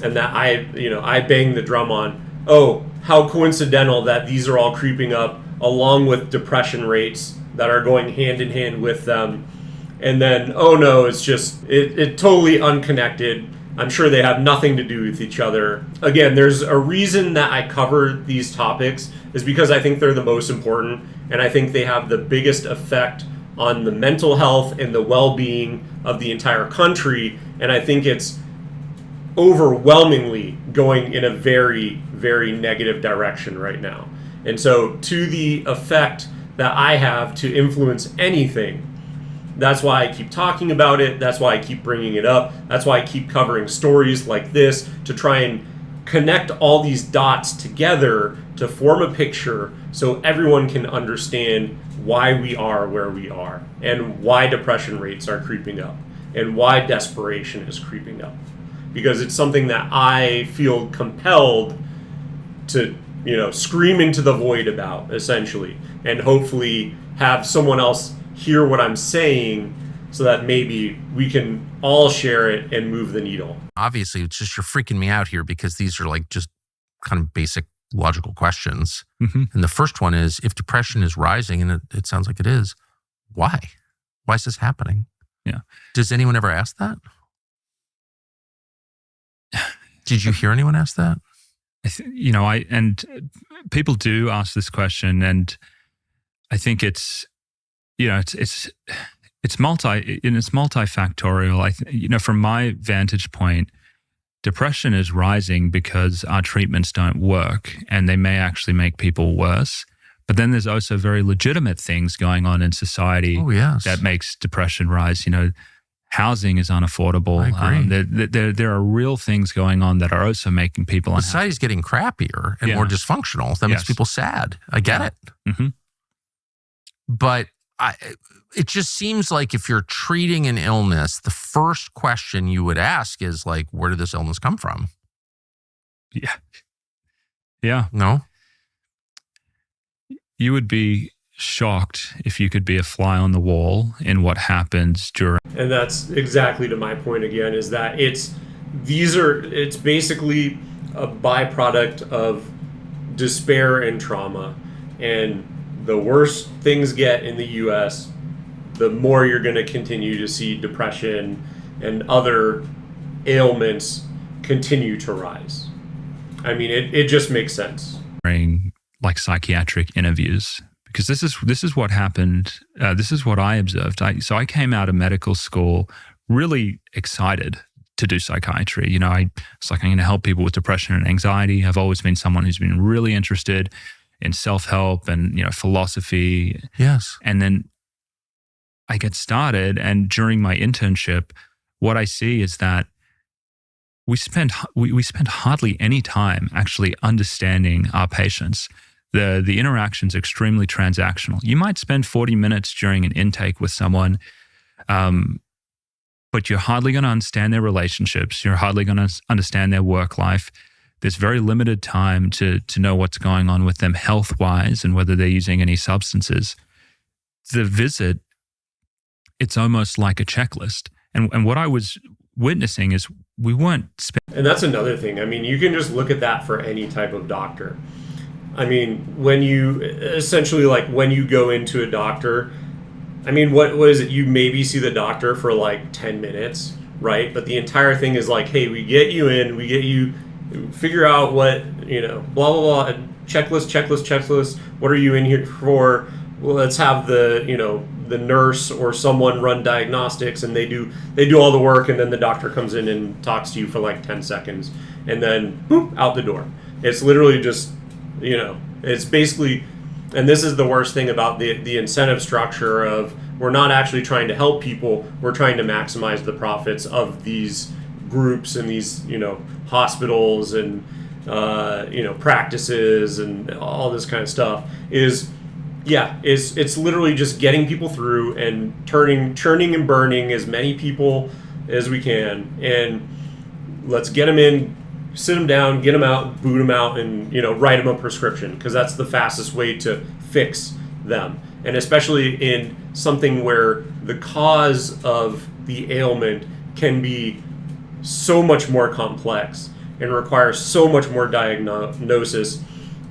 and that I bang the drum on. Oh, how coincidental that these are all creeping up along with depression rates that are going hand in hand with them. And then, oh no, it's just, it totally unconnected. I'm sure they have nothing to do with each other. Again, there's a reason that I cover these topics, is because I think they're the most important, and I think they have the biggest effect on the mental health and the well-being of the entire country. And I think it's overwhelmingly going in a very, very negative direction right now. And so to the effect that I have to influence anything, that's why I keep talking about it. That's why I keep bringing it up. That's why I keep covering stories like this, to try and connect all these dots together to form a picture so everyone can understand why we are where we are, and why depression rates are creeping up, and why desperation is creeping up. Because it's something that I feel compelled to, scream into the void about, essentially, and hopefully have someone else hear what I'm saying so that maybe we can all share it and move the needle. Obviously, it's just, you're freaking me out here, because these are like just kind of basic logical questions. Mm-hmm. And the first one is, if depression is rising, and it sounds like it is, why? Why is this happening? Yeah. Does anyone ever ask that? Did you hear anyone ask that? And people do ask this question, and I think it's multifactorial. From my vantage point, depression is rising because our treatments don't work, and they may actually make people worse. But then there's also very legitimate things going on in society that makes depression rise. Housing is unaffordable. I agree. There are real things going on that are also making people unhappy. Society's getting crappier and more dysfunctional. That makes people sad. I get it. Mm-hmm. But it just seems like if you're treating an illness, the first question you would ask is like, where did this illness come from? Yeah. Yeah. No? You would be shocked if you could be a fly on the wall in what happens during. And that's exactly to my point again, is that it's basically a byproduct of despair and trauma. And the worse things get in the US, the more you're going to continue to see depression and other ailments continue to rise. I mean, it just makes sense. Like psychiatric interviews, because this is what happened. This is what I observed. So I came out of medical school really excited to do psychiatry. You know, it's like, I'm going to help people with depression and anxiety. I've always been someone who's been really interested in self-help and, you know, philosophy. Yes. And then I get started, and during my internship, what I see is that we spend hardly any time actually understanding our patients. The interaction's extremely transactional. You might spend 40 minutes during an intake with someone, but you're hardly going to understand their relationships. You're hardly going to understand their work life. There's very limited time to know what's going on with them health-wise and whether they're using any substances. The visit, it's almost like a checklist. And what I was witnessing is we weren't and that's another thing. I mean, you can just look at that for any type of doctor. I mean, when you essentially, like, when you go into a doctor, I mean, what is it? You maybe see the doctor for like 10 minutes, right? But the entire thing is like, hey, we get you in, we get you, figure out what, you know, blah, blah, blah, checklist. What are you in here for? Well, let's have the, you know, the nurse or someone run diagnostics, and they do all the work, and then the doctor comes in and talks to you for like 10 seconds, and then boop, out the door. It's literally just, you know, it's basically, and this is the worst thing about the incentive structure of, we're not actually trying to help people, we're trying to maximize the profits of these groups and these, you know, hospitals and, you know, practices and all this kind of stuff is, yeah, it's literally just getting people through and churning and burning as many people as we can, and let's get them in, sit them down, get them out, boot them out, and, you know, write them a prescription, because that's the fastest way to fix them. And especially in something where the cause of the ailment can be so much more complex and requires so much more diagnosis,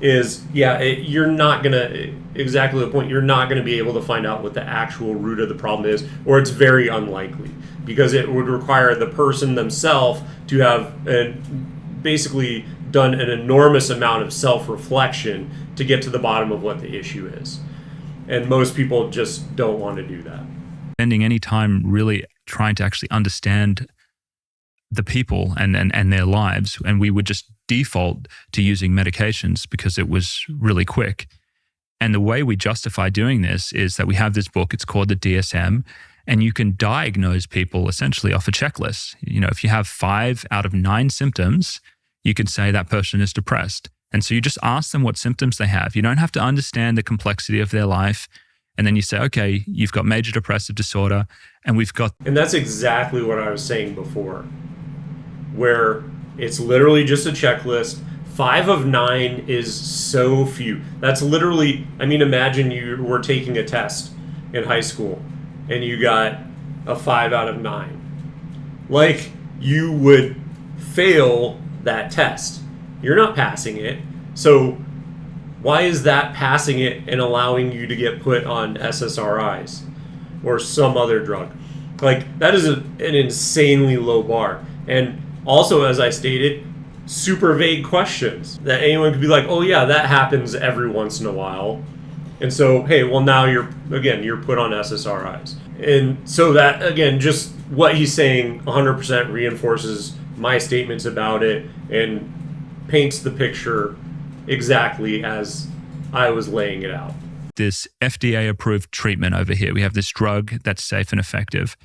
is, yeah, you're not going to, exactly the point, you're not going to be able to find out what the actual root of the problem is, or it's very unlikely, because it would require the person themselves to have basically done an enormous amount of self-reflection to get to the bottom of what the issue is. And most people just don't want to do that. Spending any time really trying to actually understand the people and their lives, and we would just default to using medications because it was really quick. And the way we justify doing this is that we have this book, it's called the DSM, and you can diagnose people essentially off a checklist. You know, if you have 5 out of 9 symptoms, you can say that person is depressed. And so you just ask them what symptoms they have. You don't have to understand the complexity of their life. And then you say, okay, you've got major depressive disorder, and we've got... And that's exactly what I was saying before, where it's literally just a checklist. 5 of 9 is so few. That's literally, I mean, imagine you were taking a test in high school and you got a 5 out of 9. Like, you would fail that test. You're not passing it. So why is that passing it and allowing you to get put on SSRIs or some other drug? Like, that is an insanely low bar. And also, as I stated, super vague questions that anyone could be like, oh yeah, that happens every once in a while. And so, hey, well, now you're put on SSRIs. And so that, again, just what he's saying 100% reinforces my statements about it and paints the picture exactly as I was laying it out. This FDA-approved treatment over here, we have this drug that's safe and effective.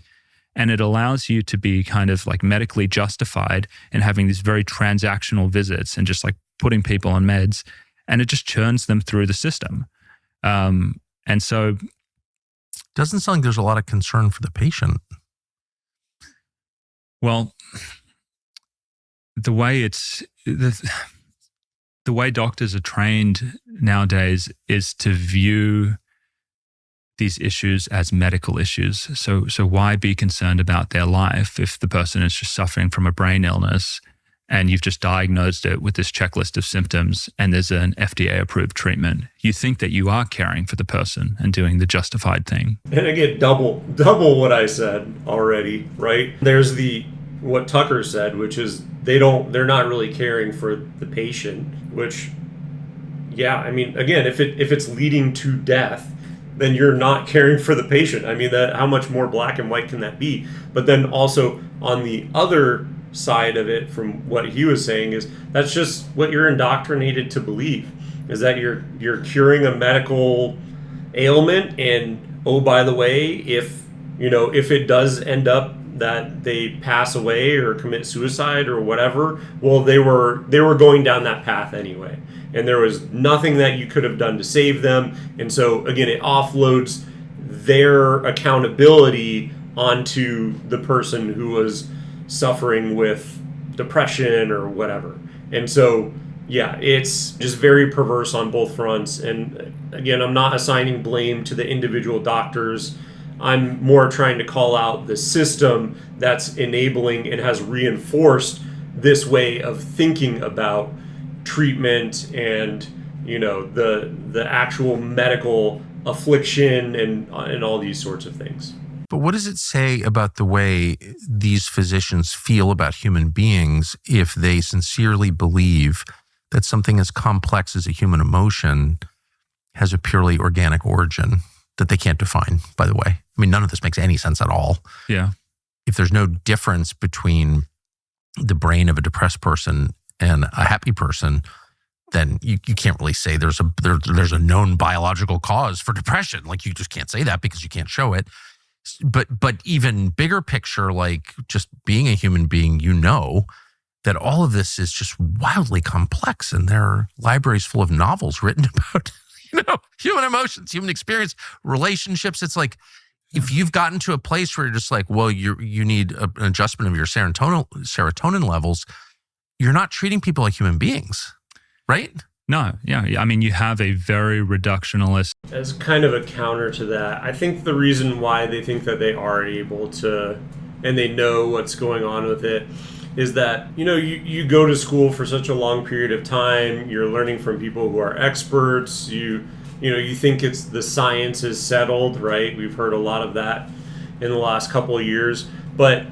And it allows you to be kind of like medically justified in having these very transactional visits and just like putting people on meds, and it just churns them through the system. And so Doesn't sound like there's a lot of concern for the patient. Well, the way doctors are trained nowadays is to view these issues as medical issues. So why be concerned about their life if the person is just suffering from a brain illness and you've just diagnosed it with this checklist of symptoms and there's an FDA-approved treatment? You think that you are caring for the person and doing the justified thing. And again, double what I said already, right? There's what Tucker said, which is they're not really caring for the patient, which, yeah, I mean, again, if it's leading to death, then you're not caring for the patient. I mean, how much more black and white can that be? But then also on the other side of it, from what he was saying, is that's just what you're indoctrinated to believe, is that you're curing a medical ailment, and oh, by the way, if it does end up that they pass away or commit suicide or whatever, well, they were going down that path anyway, and there was nothing that you could have done to save them. And so again, it offloads their accountability onto the person who was suffering with depression or whatever. And so, yeah, it's just very perverse on both fronts. And again, I'm not assigning blame to the individual doctors. I'm more trying to call out the system that's enabling and has reinforced this way of thinking about treatment and, the actual medical affliction and all these sorts of things. But what does it say about the way these physicians feel about human beings if they sincerely believe that something as complex as a human emotion has a purely organic origin that they can't define, by the way? I mean, none of this makes any sense at all. Yeah. If there's no difference between the brain of a depressed person and a happy person, then you can't really say there's a known biological cause for depression. Like, you just can't say that because you can't show it. But even bigger picture, like just being a human being, that all of this is just wildly complex, and there are libraries full of novels written about human emotions, human experience, relationships. It's like, if you've gotten to a place where you're just like, well, you need an adjustment of your serotonin levels, you're not treating people like human beings, right? No, yeah. I mean, you have a very reductionist. As kind of a counter to that, I think the reason why they think that they are able to, and they know what's going on with it, is that, you go to school for such a long period of time, you're learning from people who are experts, you think the science is settled, right? We've heard a lot of that in the last couple of years. But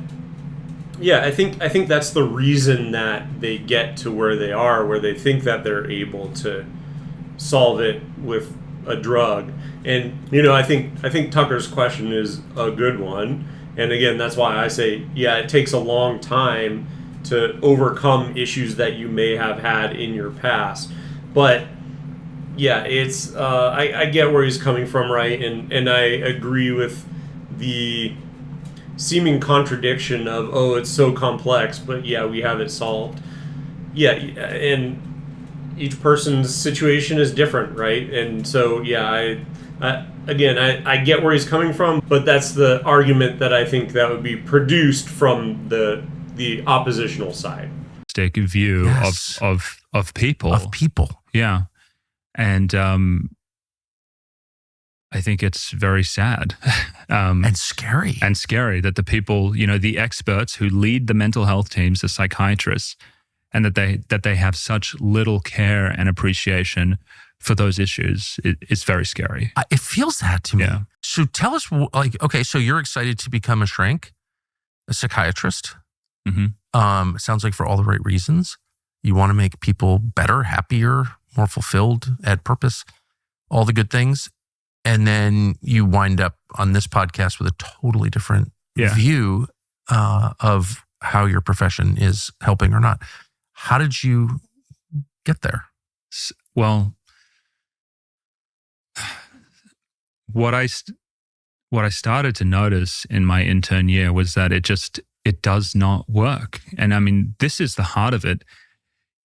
yeah, I think that's the reason that they get to where they are, where they think that they're able to solve it with a drug. And I think Tucker's question is a good one. And again, that's why I say, yeah, it takes a long time to overcome issues that you may have had in your past. But yeah, it's I get where he's coming from, right? And I agree with the seeming contradiction of, oh, it's so complex, but yeah, we have it solved. Yeah, and each person's situation is different, right? And so, yeah, I get where he's coming from, but that's the argument that I think that would be produced from the oppositional side. Take a view of people. Of people. Yeah. And I think it's very sad. And scary. And scary that the people, the experts who lead the mental health teams, the psychiatrists, and that they have such little care and appreciation for those issues. It's very scary. It feels that to me. Yeah. So tell us, okay, so you're excited to become a shrink, a psychiatrist. Mm-hmm. It sounds like for all the right reasons. You want to make people better, happier, more fulfilled, at purpose, all the good things. And then you wind up on this podcast with a totally different view of how your profession is helping or not. How did you get there? Well, what I started to notice in my intern year was that it does not work. And I mean, this is the heart of it.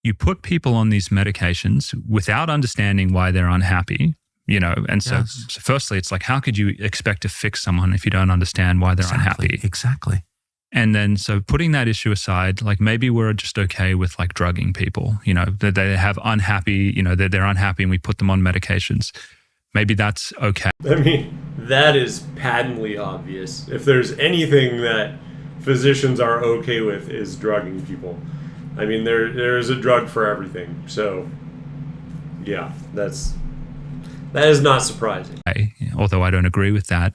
You put people on these medications without understanding why they're unhappy, And so firstly, it's like, how could you expect to fix someone if you don't understand why they're unhappy? Exactly. And then, so putting that issue aside, like maybe we're just okay with like drugging people, that they have unhappy, they're unhappy and we put them on medications. Maybe that's okay. I mean, that is patently obvious. If there's anything that physicians are okay with is drugging people. I mean, there's a drug for everything. So, yeah, that is not surprising. Although I don't agree with that.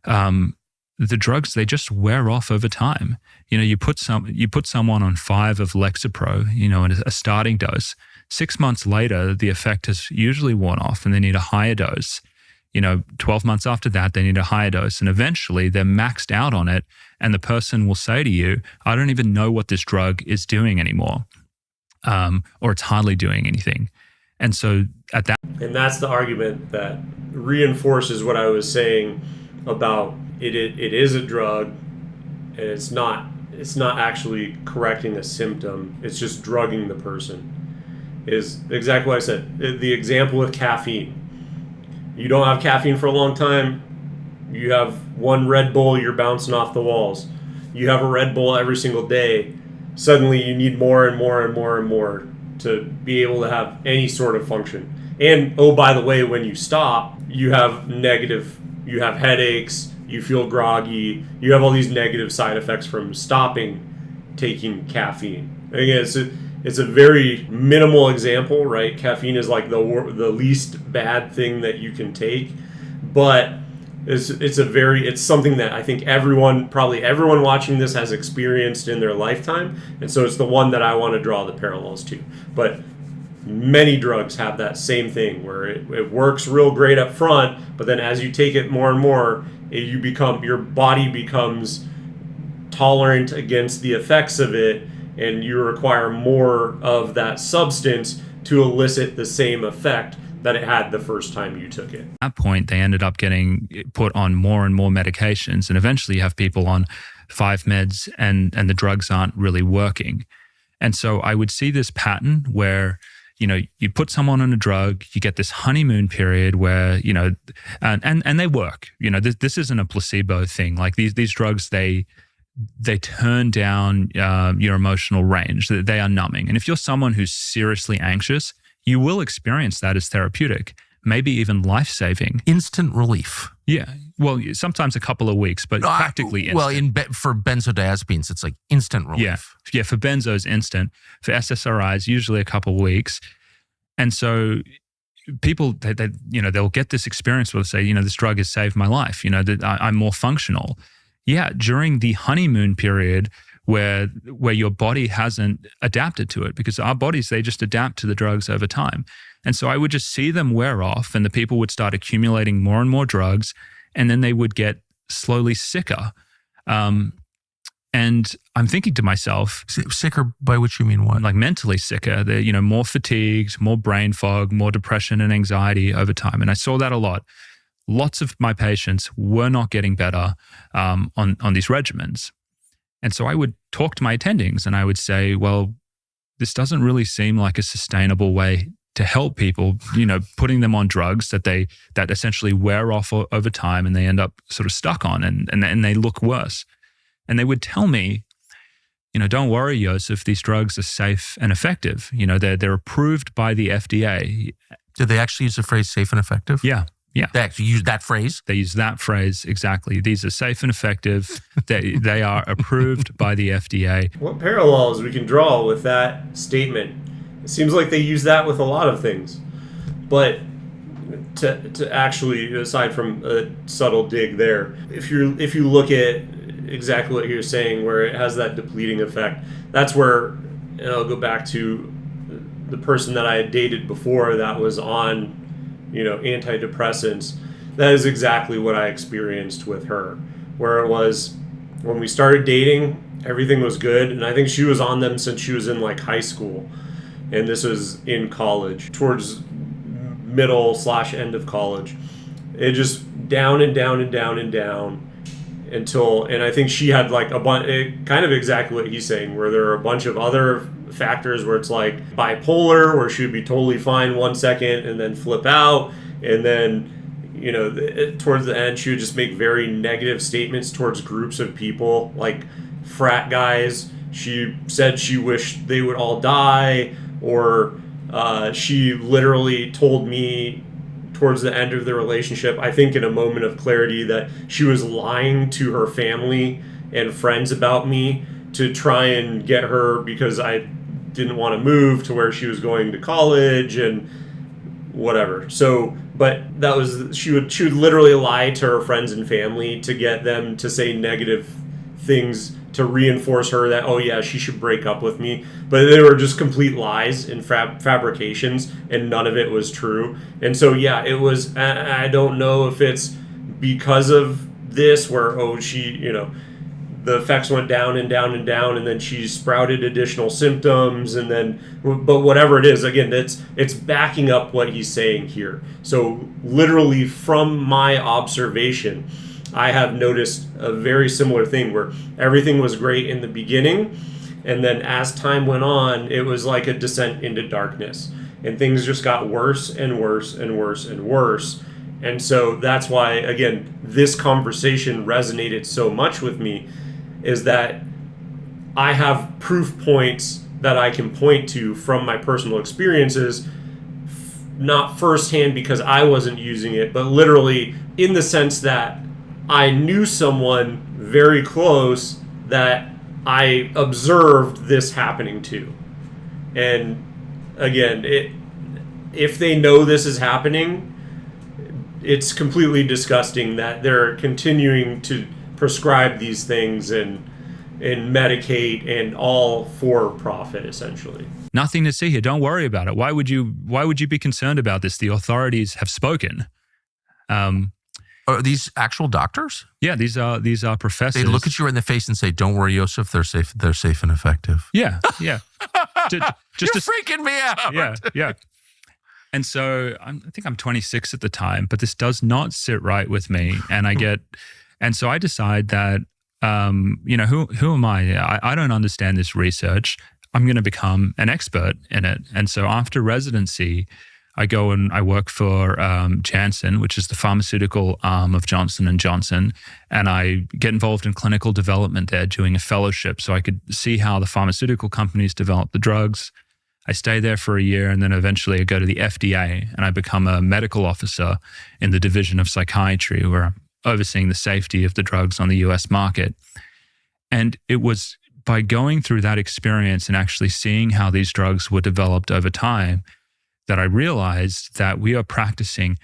The drugs, they just wear off over time. You put someone on 5 of Lexapro, in a starting dose. 6 months later, the effect has usually worn off and they need a higher dose. 12 months after that, they need a higher dose. And eventually they're maxed out on it. And the person will say to you, I don't even know what this drug is doing anymore. Or it's hardly doing anything. And so and that's the argument that reinforces what I was saying about it is a drug, and it's not actually correcting a symptom. It's just drugging the person. Is exactly what I said. The example with caffeine. You don't have caffeine for a long time. You have one Red Bull, you're bouncing off the walls. You have a Red Bull every single day. Suddenly you need more and more and more and more to be able to have any sort of function. And oh, by the way, when you stop, you have headaches, you feel groggy, you have all these negative side effects from stopping taking caffeine. Again, it's a very minimal example, right? Caffeine is like the least bad thing that you can take, but it's something that I think probably everyone watching this has experienced in their lifetime, and so it's the one that I want to draw the parallels to. But many drugs have that same thing where it works real great up front, but then as you take it more and more, your body becomes tolerant against the effects of it, and you require more of that substance to elicit the same effect that it had the first time you took it. At that point, they ended up getting put on more and more medications, and eventually you have people on 5 meds and the drugs aren't really working. And so I would see this pattern where you put someone on a drug, you get this honeymoon period where, and they work. This isn't a placebo thing. Like these drugs, they turn down your emotional range. They are numbing. And if you're someone who's seriously anxious, you will experience that as therapeutic, maybe even life-saving. Instant relief. Yeah. Well, sometimes a couple of weeks, but practically instant. Well, for benzodiazepines, it's like instant relief. Yeah, for benzos, instant. For SSRIs, usually a couple of weeks. And so people, they'll get this experience where they say, this drug has saved my life, that I'm more functional. Yeah, during the honeymoon period where your body hasn't adapted to it, because our bodies, they just adapt to the drugs over time. And so I would just see them wear off and the people would start accumulating more and more drugs, and then they would get slowly sicker. And I'm thinking to myself... Sicker by which you mean what? Like mentally sicker. They're, more fatigued, more brain fog, more depression and anxiety over time. And I saw that a lot. Lots of my patients were not getting better on these regimens. And so I would talk to my attendings and I would say, well, this doesn't really seem like a sustainable way to help people, putting them on drugs that essentially wear off over time and they end up sort of stuck on and they look worse. And they would tell me, don't worry, Josef, these drugs are safe and effective. They're approved by the FDA. Did they actually use the phrase safe and effective? Yeah. Yeah. They actually use that phrase? They use that phrase, exactly. These are safe and effective. They are approved by the FDA. What parallels we can draw with that statement? It seems like they use that with a lot of things. But to actually, aside from a subtle dig there, if you look at exactly what you're saying, where it has that depleting effect, that's where, and I'll go back to the person that I had dated before that was on antidepressants. That is exactly what I experienced with her, where it was when we started dating, everything was good, and I think she was on them since she was in like high school, and this was in college, towards middle/end of college. It just down and down and down and down until, and I think she had like a bunch, kind of exactly what he's saying, where there are a bunch of other factors where it's like bipolar, where she would be totally fine 1 second and then flip out, And then, towards the end, she would just make very negative statements towards groups of people, like frat guys. She said she wished they would all die, or she literally told me towards the end of the relationship, I think in a moment of clarity, that she was lying to her family and friends about me to try and get her, because I didn't want to move to where she was going to college and whatever. So, but that was, she would literally lie to her friends and family to get them to say negative things to reinforce her that, oh yeah, she should break up with me. But they were just complete lies and fabrications, and none of it was true. And so, yeah, it was, I don't know if it's because of this where, the effects went down and down and down, and then she sprouted additional symptoms, and then, but whatever it is, again, it's backing up what he's saying here. So literally from my observation, I have noticed a very similar thing where everything was great in the beginning, and then as time went on, it was like a descent into darkness, and things just got worse and worse and worse and worse. And so that's why, again, this conversation resonated so much with me, is that I have proof points that I can point to from my personal experiences, not firsthand because I wasn't using it, but literally in the sense that I knew someone very close that I observed this happening to. And again, if they know this is happening, it's completely disgusting that they're continuing to prescribe these things and medicate, and all for profit, essentially. Nothing to see here. Don't worry about it. Why would you be concerned about this? The authorities have spoken. Are these actual doctors? Yeah, these are professors. They look at you in the face and say, "Don't worry, Josef. They're safe. They're safe and effective." Yeah. You're freaking me out. Yeah. And so I think I'm 26 at the time, but this does not sit right with me, and so I decide that, who am I? I don't understand this research. I'm going to become an expert in it. And so after residency, I go and I work for Janssen, which is the pharmaceutical arm of Johnson & Johnson. And I get involved in clinical development there, doing a fellowship so I could see how the pharmaceutical companies develop the drugs. I stay there for a year, and then eventually I go to the FDA and I become a medical officer in the division of psychiatry, where I'm overseeing the safety of the drugs on the US market. And it was by going through that experience and actually seeing how these drugs were developed over time that I realized that we are practicing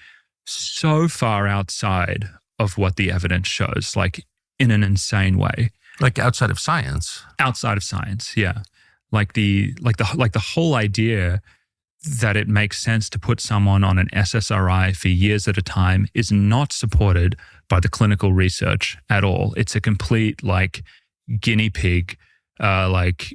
so far outside of what the evidence shows, like in an insane way. Like outside of science. Outside of science, yeah. Like the whole idea that it makes sense to put someone on an SSRI for years at a time is not supported by the clinical research at all. It's a complete guinea pig. It's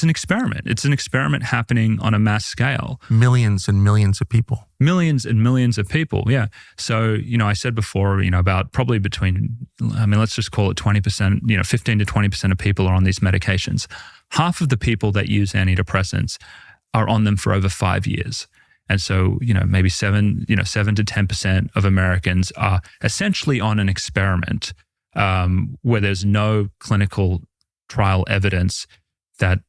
an experiment. It's an experiment happening on a mass scale. Millions and millions of people. Millions and millions of people. Yeah. So, I said before, about probably let's just call it 20%, 15 to 20% of people are on these medications. Half of the people that use antidepressants are on them for over 5 years. And so, maybe 7 to 10% of Americans are essentially on an experiment where there's no clinical trial evidence that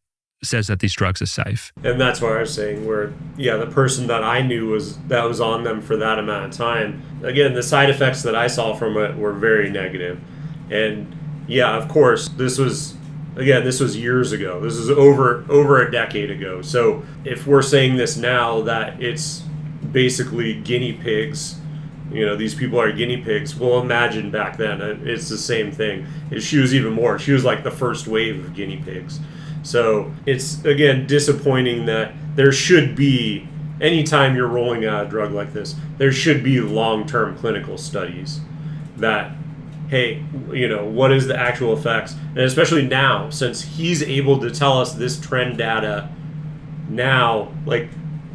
says that these drugs are safe. And that's what I was saying, where, the person that I knew was on them for that amount of time. Again, the side effects that I saw from it were very negative. And of course, this was years ago. This is over a decade ago. So if we're saying this now, that it's basically guinea pigs, these people are guinea pigs, well, imagine back then, it's the same thing. She was even more. She was like the first wave of guinea pigs. So it's, again, disappointing that there should be, anytime you're rolling out a drug like this, there should be long-term clinical studies that, hey, what is the actual effects? And especially now, since he's able to tell us this trend data now,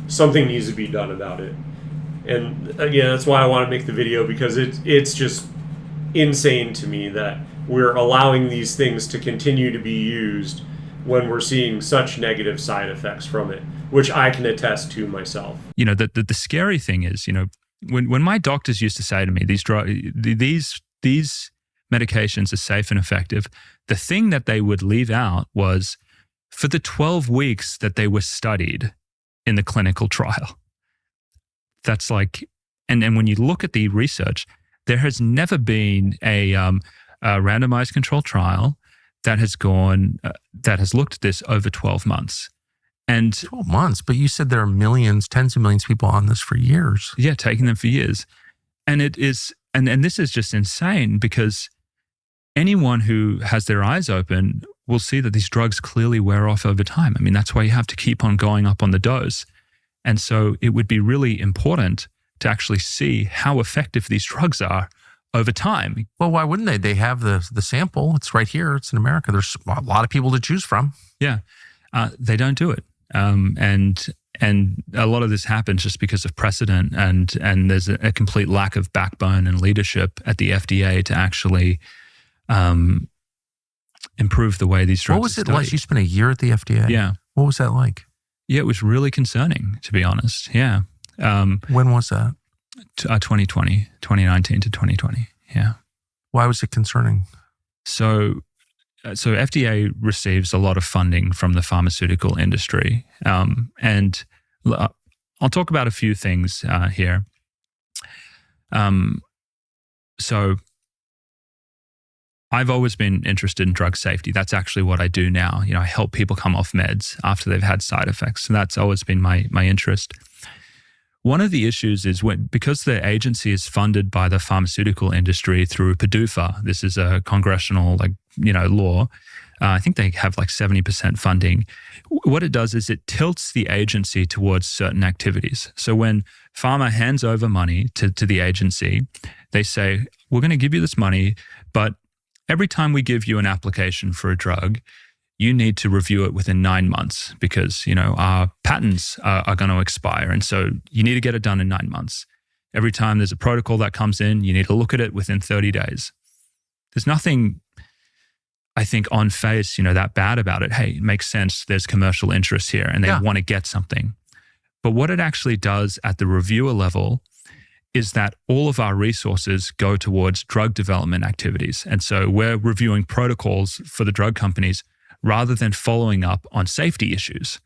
something needs to be done about it. And again, that's why I want to make the video, because it's just insane to me that we're allowing these things to continue to be used when we're seeing such negative side effects from it, which I can attest to myself. The scary thing is, when my doctors used to say to me, these medications are safe and effective, the thing that they would leave out was for the 12 weeks that they were studied in the clinical trial. That's like, and when you look at the research, there has never been a randomized controlled trial that has looked at this over 12 months. And 12 months, but you said there are millions, tens of millions of people on this for years. Yeah, taking them for years. And it is, and this is just insane, because anyone who has their eyes open will see that these drugs clearly wear off over time. I mean, that's why you have to keep on going up on the dose. And so it would be really important to actually see how effective these drugs are over time. Well, why wouldn't they? They have the sample. It's right here. It's in America. There's a lot of people to choose from. Yeah. They don't do it. And a lot of this happens just because of precedent, and there's a complete lack of backbone and leadership at the FDA to actually improve the way these drugs are studied. What was it like? You spent a year at the FDA? Yeah. What was that like? Yeah, it was really concerning, to be honest. Yeah. When was that? 2019 to 2020. Yeah. Why was it concerning? So FDA receives a lot of funding from the pharmaceutical industry. And I'll talk about a few things here. So I've always been interested in drug safety. That's actually what I do now. I help people come off meds after they've had side effects. And that's always been my interest. One of the issues is because the agency is funded by the pharmaceutical industry through PDUFA. This is a congressional law. I think they have 70% funding. What it does is it tilts the agency towards certain activities. So when pharma hands over money to the agency, they say, we're going to give you this money, but every time we give you an application for a drug, you need to review it within 9 months because, our patents are going to expire. And so you need to get it done in 9 months. Every time there's a protocol that comes in, you need to look at it within 30 days. There's nothing, I think, on face, that bad about it. Hey, it makes sense. There's commercial interest here and they want to get something. But what it actually does at the reviewer level is that all of our resources go towards drug development activities. And so we're reviewing protocols for the drug companies rather than following up on safety issues.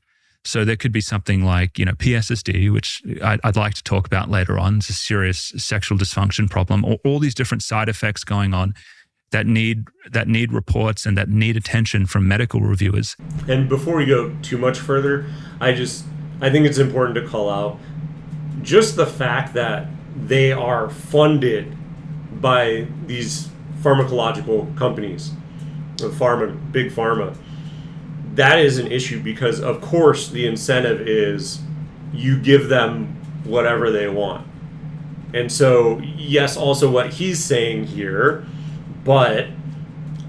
So there could be something like, PSSD, which I'd like to talk about later on. It's a serious sexual dysfunction problem, or all these different side effects going on that need reports and that need attention from medical reviewers. And before we go too much further, I think it's important to call out just the fact that they are funded by these pharmacological companies, Big Pharma. That is an issue because, of course, the incentive is you give them whatever they want. And so, yes, also what he's saying here, but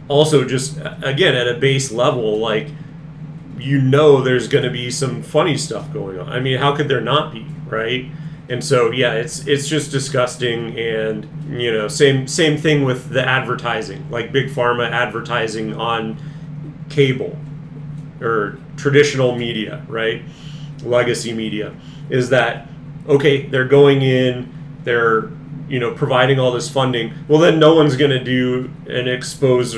also just, again, at a base level, there's going to be some funny stuff going on. I mean, how could there not be, right? And so, yeah, it's just disgusting. And, same thing with the advertising, like Big Pharma advertising on cable or traditional media, right? Legacy media, is that, okay, they're going in, they're, providing all this funding. Well, then no one's going to do an expose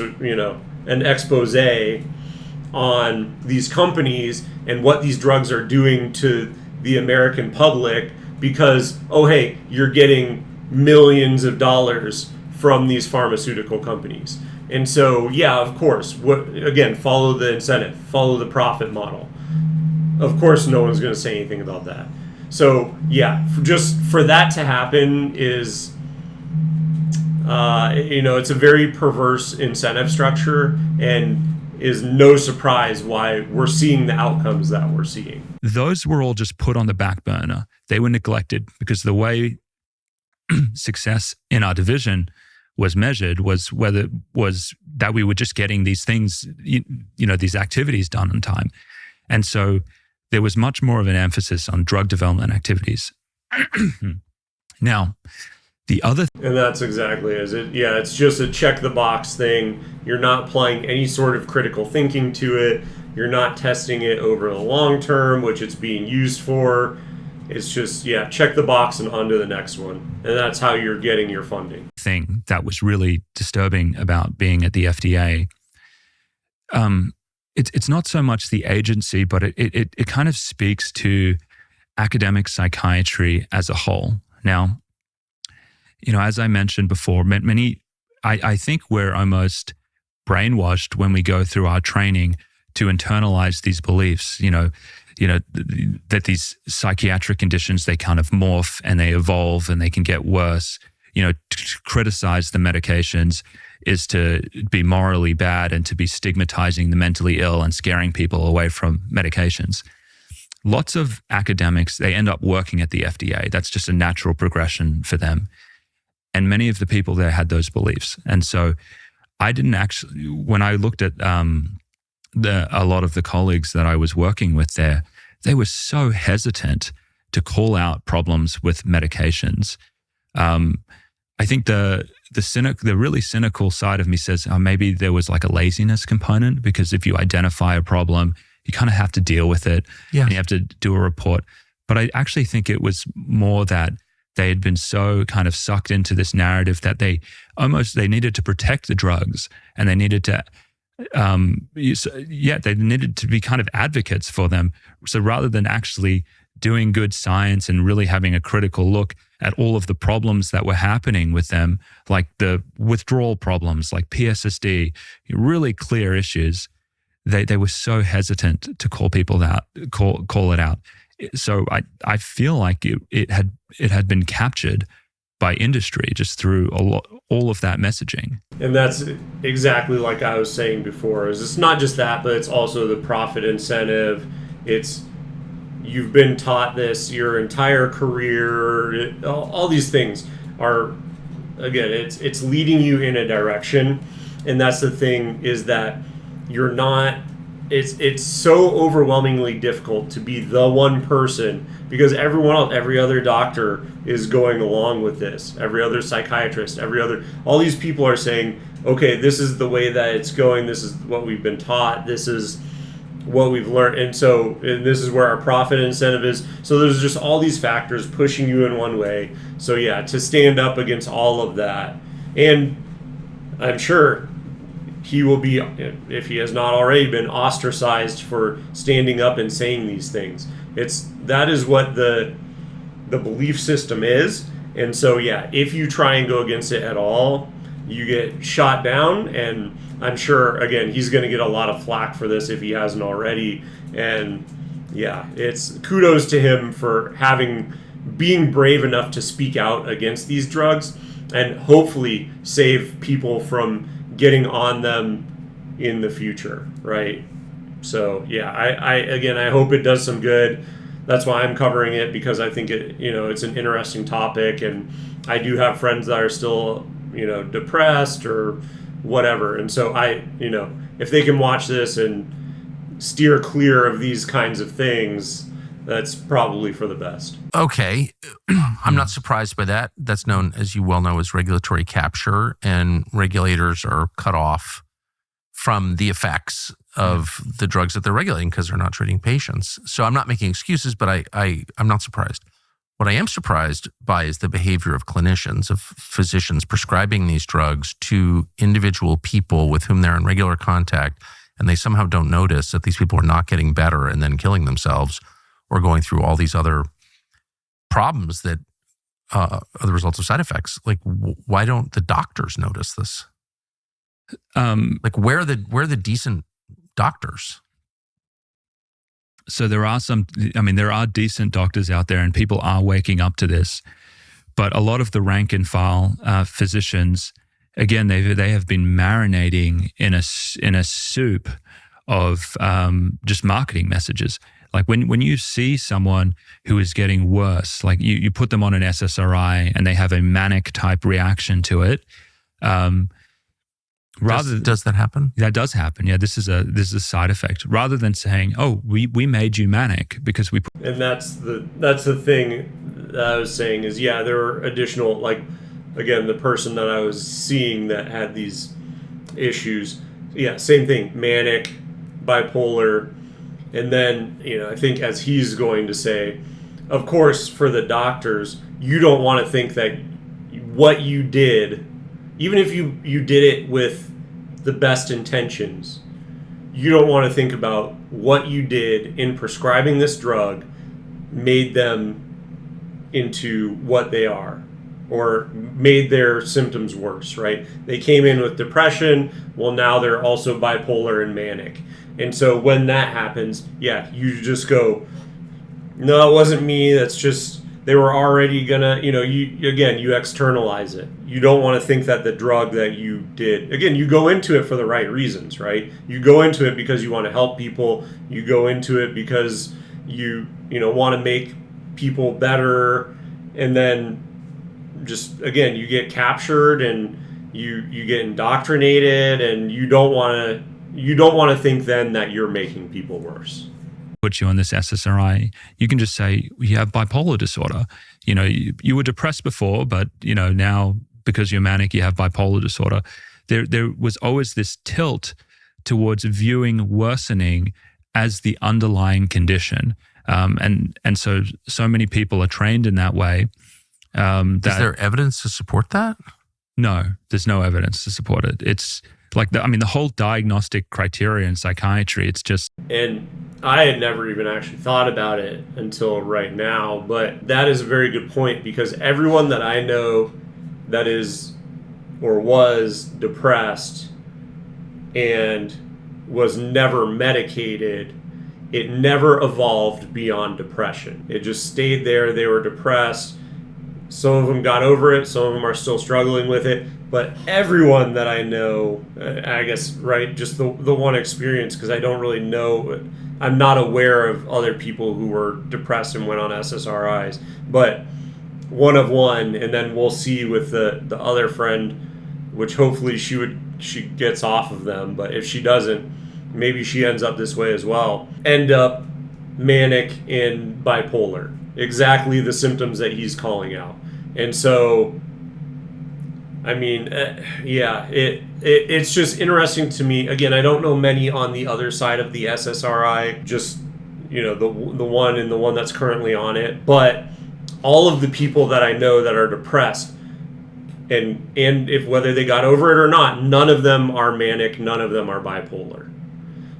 on these companies and what these drugs are doing to the American public because, oh, hey, you're getting millions of dollars from these pharmaceutical companies. And so, yeah, of course, follow the incentive, follow the profit model. Of course, no one's going to say anything about that. So, yeah, just for that to happen is, it's a very perverse incentive structure and is no surprise why we're seeing the outcomes that we're seeing. Those were all just put on the back burner. They were neglected because the way success in our division was measured was that we were just getting these things, these activities done on time. And so there was much more of an emphasis on drug development activities. Now, and that's exactly it. Yeah, it's just a check the box thing. You're not applying any sort of critical thinking to it. You're not testing it over the long term, which it's being used for. It's just, check the box and on to the next one. And that's how you're getting your funding. Thing that was really disturbing about being at the FDA, it's not so much the agency, but it kind of speaks to academic psychiatry as a whole. Now, as I mentioned before, I think we're almost brainwashed when we go through our training to internalize these beliefs, that these psychiatric conditions, they kind of morph and they evolve and they can get worse. To criticize the medications is to be morally bad and to be stigmatizing the mentally ill and scaring people away from medications. Lots of academics, they end up working at the FDA. That's just a natural progression for them. And many of the people there had those beliefs. And so I didn't actually, when I looked at a lot of the colleagues that I was working with there, they were so hesitant to call out problems with medications. I think the really cynical side of me says, maybe there was like a laziness component, because if you identify a problem, you kind of have to deal with it. Yes. And you have to do a report. But I actually think it was more that they had been so kind of sucked into this narrative that they needed to protect the drugs, and they needed to, they needed to be kind of advocates for them. So rather than actually doing good science and really having a critical look at all of the problems that were happening with them, like the withdrawal problems, like PSSD, really clear issues, they were so hesitant to call people out, call it out. So I feel like it had been captured by industry just through all of that messaging. And that's exactly like I was saying before. It's not just that, but it's also the profit incentive. You've been taught this your entire career. All these things are, again, it's leading you in a direction. And that's the thing, is that you're not, it's so overwhelmingly difficult to be the one person, because everyone else, every other doctor is going along with this. Every other psychiatrist, all these people are saying, okay, this is the way that it's going. This is what we've been taught. This is what we've learned. And this is where our profit incentive is. So there's just all these factors pushing you in one way. So to stand up against all of that. And I'm sure he will be, if he has not already been, ostracized for standing up and saying these things. That is what the belief system is. And so, if you try and go against it at all, you get shot down. And I'm sure, again, he's going to get a lot of flack for this if he hasn't already. And it's kudos to him for being brave enough to speak out against these drugs and hopefully save people from getting on them in the future, right? So I hope it does some good. That's why I'm covering it, because I think it's an interesting topic, and I do have friends that are still depressed or whatever, and so if they can watch this and steer clear of these kinds of things, that's probably for the best. Okay. I'm not surprised by that. That's known, as you well know, as regulatory capture, and regulators are cut off from the effects of the drugs that they're regulating because they're not treating patients. So I'm not making excuses, but I'm not surprised. What I am surprised by is the behavior of clinicians, of physicians prescribing these drugs to individual people with whom they're in regular contact, and they somehow don't notice that these people are not getting better and then killing themselves, or going through all these other problems that are the results of side effects. Like, why don't the doctors notice this? Where are the decent doctors? So there are decent doctors out there, and people are waking up to this. But a lot of the rank and file physicians, again, they have been marinating in a soup of just marketing messages. Like when you see someone who is getting worse, like you put them on an SSRI and they have a manic type reaction to it. Does that happen? That does happen. Yeah, this is a side effect. Rather than saying, "Oh, we made you manic because we." And that's the thing that I was saying is, there are additional, like, again, the person that I was seeing that had these issues. Yeah, same thing, manic, bipolar. And then, I think as he's going to say, of course, for the doctors, you don't want to think that what you did, even if you did it with the best intentions, you don't want to think about what you did in prescribing this drug made them into what they are or made their symptoms worse, right? They came in with depression, well, now they're also bipolar and manic. And so when that happens, you just go, no, it wasn't me. That's just, they were already gonna, you externalize it. You don't want to think that the drug that you did, again, you go into it for the right reasons, right? You go into it because you want to help people. You go into it because you want to make people better. And then just, again, you get captured and you get indoctrinated, and you don't want to think then that you're making people worse. Put you on this SSRI, you can just say you have bipolar disorder. You were depressed before, but now because you're manic, you have bipolar disorder. There was always this tilt towards viewing worsening as the underlying condition, and so many people are trained in that way. Is there evidence to support that? No, there's no evidence to support it. It's like the whole diagnostic criteria in psychiatry, it's just... And I had never even actually thought about it until right now, but that is a very good point, because everyone that I know that is or was depressed and was never medicated, it never evolved beyond depression. It just stayed there. They were depressed. Some of them got over it. Some of them are still struggling with it. But everyone that I know, I guess, right, just the one experience, because I don't really know, I'm not aware of other people who were depressed and went on SSRIs, but one of one, and then we'll see with the other friend, which hopefully she gets off of them, but if she doesn't, maybe she ends up this way as well, end up manic and bipolar, exactly the symptoms that he's calling out. And so, I mean, it's just interesting to me. Again, I don't know many on the other side of the SSRI, just, the one and the one that's currently on it. But all of the people that I know that are depressed, and if whether they got over it or not, none of them are manic, none of them are bipolar.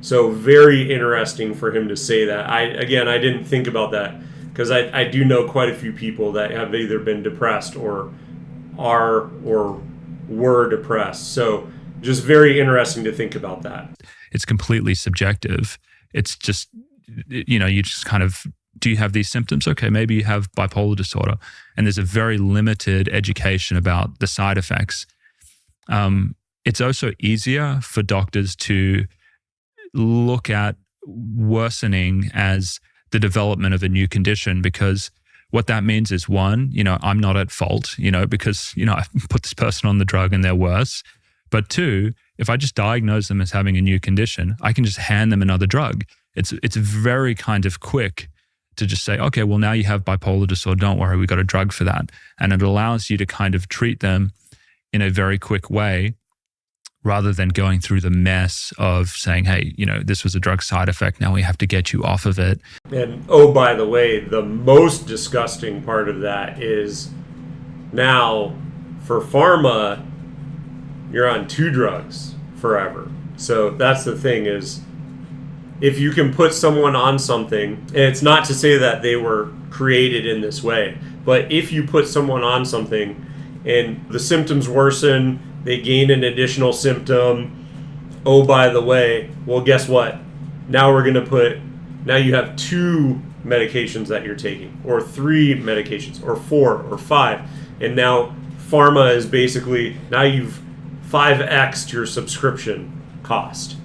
So very interesting for him to say that. I didn't think about that, because I do know quite a few people that have either been depressed or are or were depressed. So just very interesting to think about that. It's completely subjective. It's just, you just kind of, do you have these symptoms? Okay, maybe you have bipolar disorder. And there's a very limited education about the side effects. It's also easier for doctors to look at worsening as the development of a new condition, because what that means is, one, I'm not at fault, because, I put this person on the drug and they're worse. But two, if I just diagnose them as having a new condition, I can just hand them another drug. It's very kind of quick to just say, okay, well, now you have bipolar disorder. Don't worry, we got a drug for that. And it allows you to kind of treat them in a very quick way, rather than going through the mess of saying, hey, this was a drug side effect, now we have to get you off of it. And oh, by the way, the most disgusting part of that is now for pharma, you're on 2 drugs forever. So that's the thing, is if you can put someone on something, and it's not to say that they were created in this way, but if you put someone on something and the symptoms worsen, they gain an additional symptom. Oh, by the way, well, guess what? Now you have 2 medications that you're taking, or 3 medications, or 4 or 5. And now pharma is basically, now you've 5x'd your subscription cost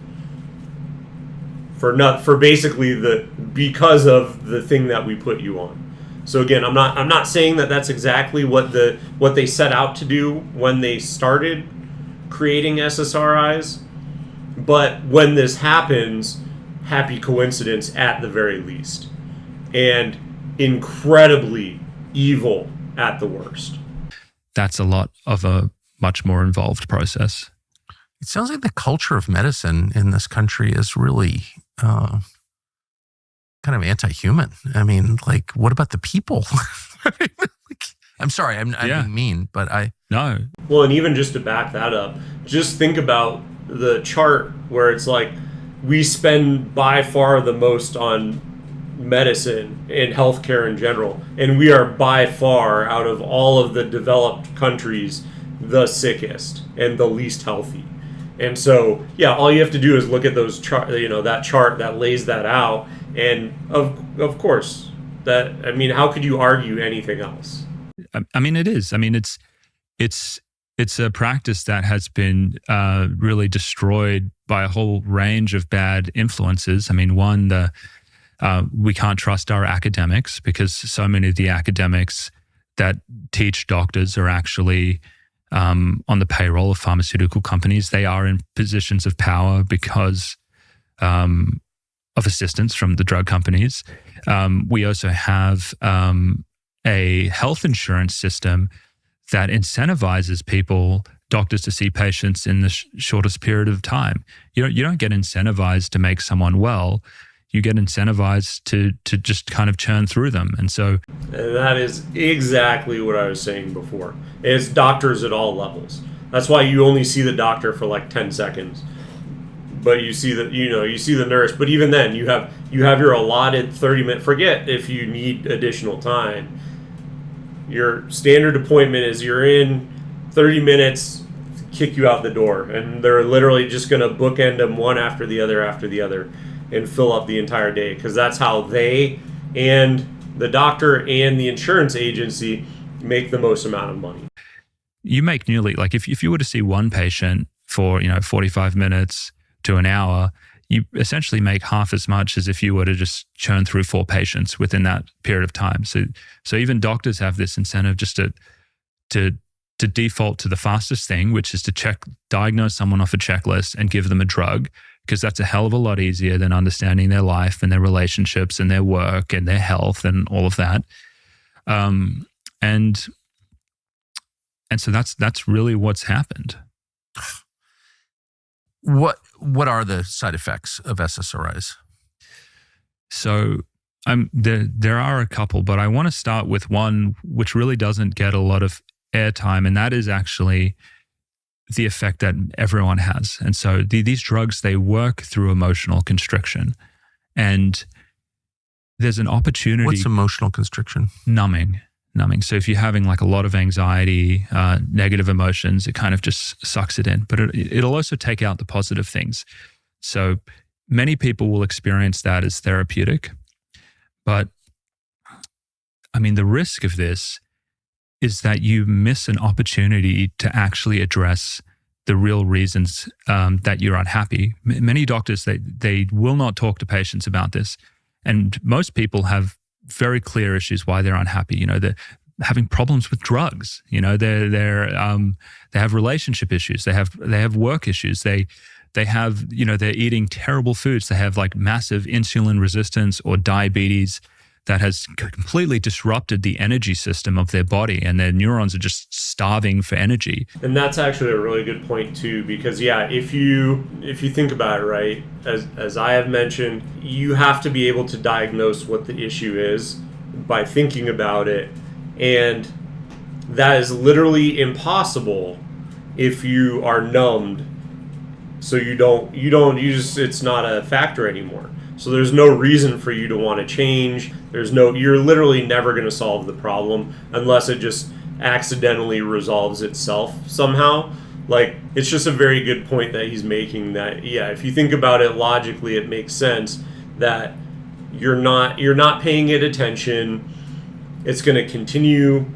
for basically because of the thing that we put you on. So again, I'm not saying that that's exactly what they set out to do when they started creating SSRIs, but when this happens, happy coincidence at the very least, and incredibly evil at the worst. That's a lot of a much more involved process. It sounds like the culture of medicine in this country is really kind of anti-human. I mean, like, what about the people? I'm sorry, I'm being mean, but No. Well, and even just to back that up, just think about the chart where it's like we spend by far the most on medicine and healthcare in general, and we are by far, out of all of the developed countries, the sickest and the least healthy. And so, yeah, all you have to do is look at those that chart that lays that out, and of course, how could you argue anything else? I mean, it is. I mean, it's a practice that has been really destroyed by a whole range of bad influences. I mean, one, we can't trust our academics because so many of the academics that teach doctors are actually on the payroll of pharmaceutical companies. They are in positions of power because of assistance from the drug companies. We also have a health insurance system that incentivizes doctors to see patients in the shortest period of time. You don't get incentivized to make someone well. You get incentivized to just kind of churn through them. And that is exactly what I was saying before. It's doctors at all levels. That's why you only see the doctor for like 10 seconds. But you see the nurse, but even then you have your allotted 30-minute, forget if you need additional time. Your standard appointment is you're in 30 minutes, kick you out the door, and they're literally just going to bookend them one after the other and fill up the entire day, because that's how they and the doctor and the insurance agency make the most amount of money. You make nearly, like if you were to see one patient for 45 minutes to an hour, you essentially make half as much as if you were to just churn through 4 patients within that period of time. So even doctors have this incentive just to default to the fastest thing, which is to diagnose someone off a checklist and give them a drug, because that's a hell of a lot easier than understanding their life and their relationships and their work and their health and all of that. And so that's really what's happened. What are the side effects of SSRIs? So there are a couple, but I want to start with one which really doesn't get a lot of airtime, and that is actually the effect that everyone has. And so these drugs, they work through emotional constriction. And there's an opportunity. What's emotional constriction? Numbing. So if you're having like a lot of anxiety, negative emotions, it kind of just sucks it in. But it'll also take out the positive things. So many people will experience that as therapeutic. But I mean, the risk of this is that you miss an opportunity to actually address the real reasons that you're unhappy. Many doctors, they will not talk to patients about this. And most people have very clear issues why they're unhappy. They're having problems with drugs. They have relationship issues. They have work issues. They have, they're eating terrible foods. They have like massive insulin resistance or diabetes that has completely disrupted the energy system of their body, and their neurons are just starving for energy. And that's actually a really good point too, because if you think about it, right, as I have mentioned, you have to be able to diagnose what the issue is by thinking about it, and that is literally impossible if you are numbed. So it's not a factor anymore. So there's no reason for you to want to change. You're literally never going to solve the problem unless it just accidentally resolves itself somehow. Like, it's just a very good point that he's making, that, if you think about it logically, it makes sense that you're not paying it attention. It's going to continue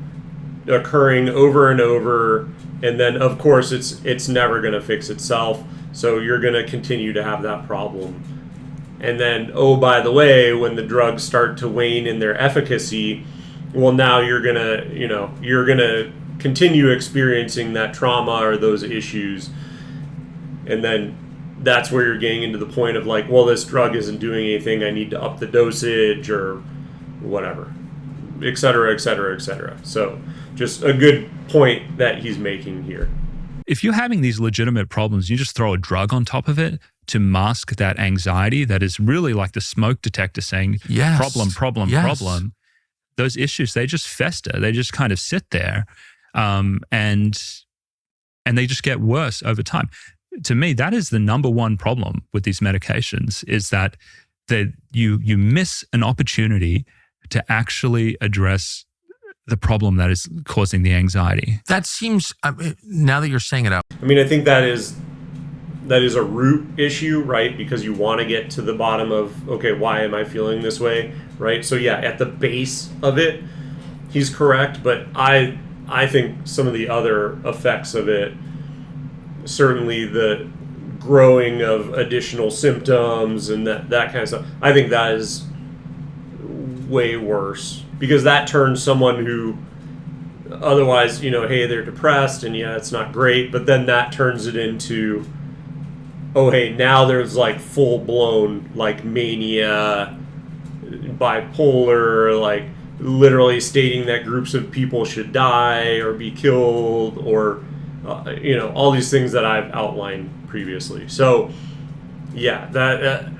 occurring over and over. And then, of course, it's never going to fix itself. So you're going to continue to have that problem. And then, oh, by the way, when the drugs start to wane in their efficacy, well, now you're gonna continue experiencing that trauma or those issues. And then that's where you're getting into the point of like, well, this drug isn't doing anything. I need to up the dosage or whatever, et cetera, et cetera, et cetera. So just a good point that he's making here. If you're having these legitimate problems, you just throw a drug on top of it to mask that anxiety that is really like the smoke detector saying, problem. Those issues, they just fester. They just kind of sit there, and they just get worse over time. To me, that is the number one problem with these medications, is that you miss an opportunity to actually address the problem that is causing the anxiety. That seems, now that you're saying it out. I mean, I think that is a root issue, right? Because you want to get to the bottom of, okay, why am I feeling this way, right? So yeah, at the base of it, he's correct, but I think some of the other effects of it, certainly the growing of additional symptoms and that kind of stuff, I think that is way worse, because that turns someone who otherwise, hey, they're depressed and yeah, it's not great, but then that turns it into, oh, hey, now there's like full-blown like mania, bipolar, like literally stating that groups of people should die or be killed, or all these things that I've outlined previously. So yeah, that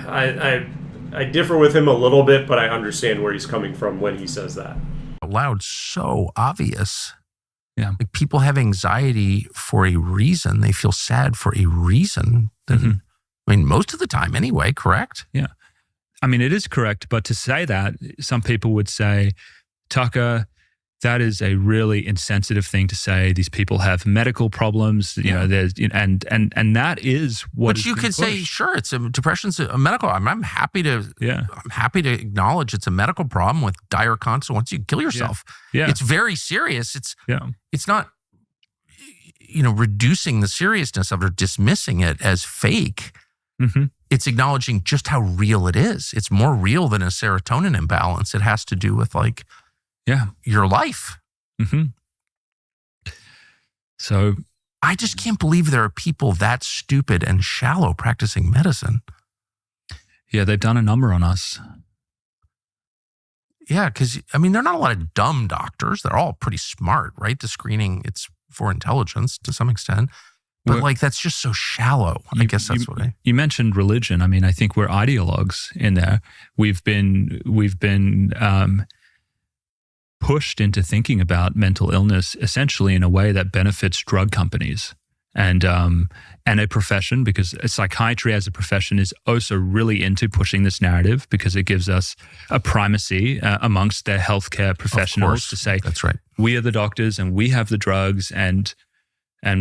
I differ with him a little bit, but I understand where he's coming from when he says that. Loud, so obvious. Yeah, like people have anxiety for a reason. They feel sad for a reason. I mean, most of the time anyway, correct? Yeah. I mean, it is correct, but to say that, some people would say, Tucker, that is a really insensitive thing to say. These people have medical problems, there's, and that is what. But you could say, sure, depression's a medical. I'm happy to. Yeah. I'm happy to acknowledge it's a medical problem with dire consequences. You kill yourself. Yeah. It's very serious. It's not, reducing the seriousness of it or dismissing it as fake. Mm-hmm. It's acknowledging just how real it is. It's more real than a serotonin imbalance. It has to do with your life. Mm-hmm. So I just can't believe there are people that stupid and shallow practicing medicine. Yeah, they've done a number on us. Yeah, because, I mean, there are not a lot of dumb doctors. They're all pretty smart, right? The screening, it's for intelligence to some extent. But that's just so shallow. I guess that's what you mentioned religion. I mean, I think we're ideologues in there. We've been pushed into thinking about mental illness essentially in a way that benefits drug companies and a profession, because psychiatry as a profession is also really into pushing this narrative, because it gives us a primacy amongst their healthcare professionals to say, that's right, we are the doctors and we have the drugs, and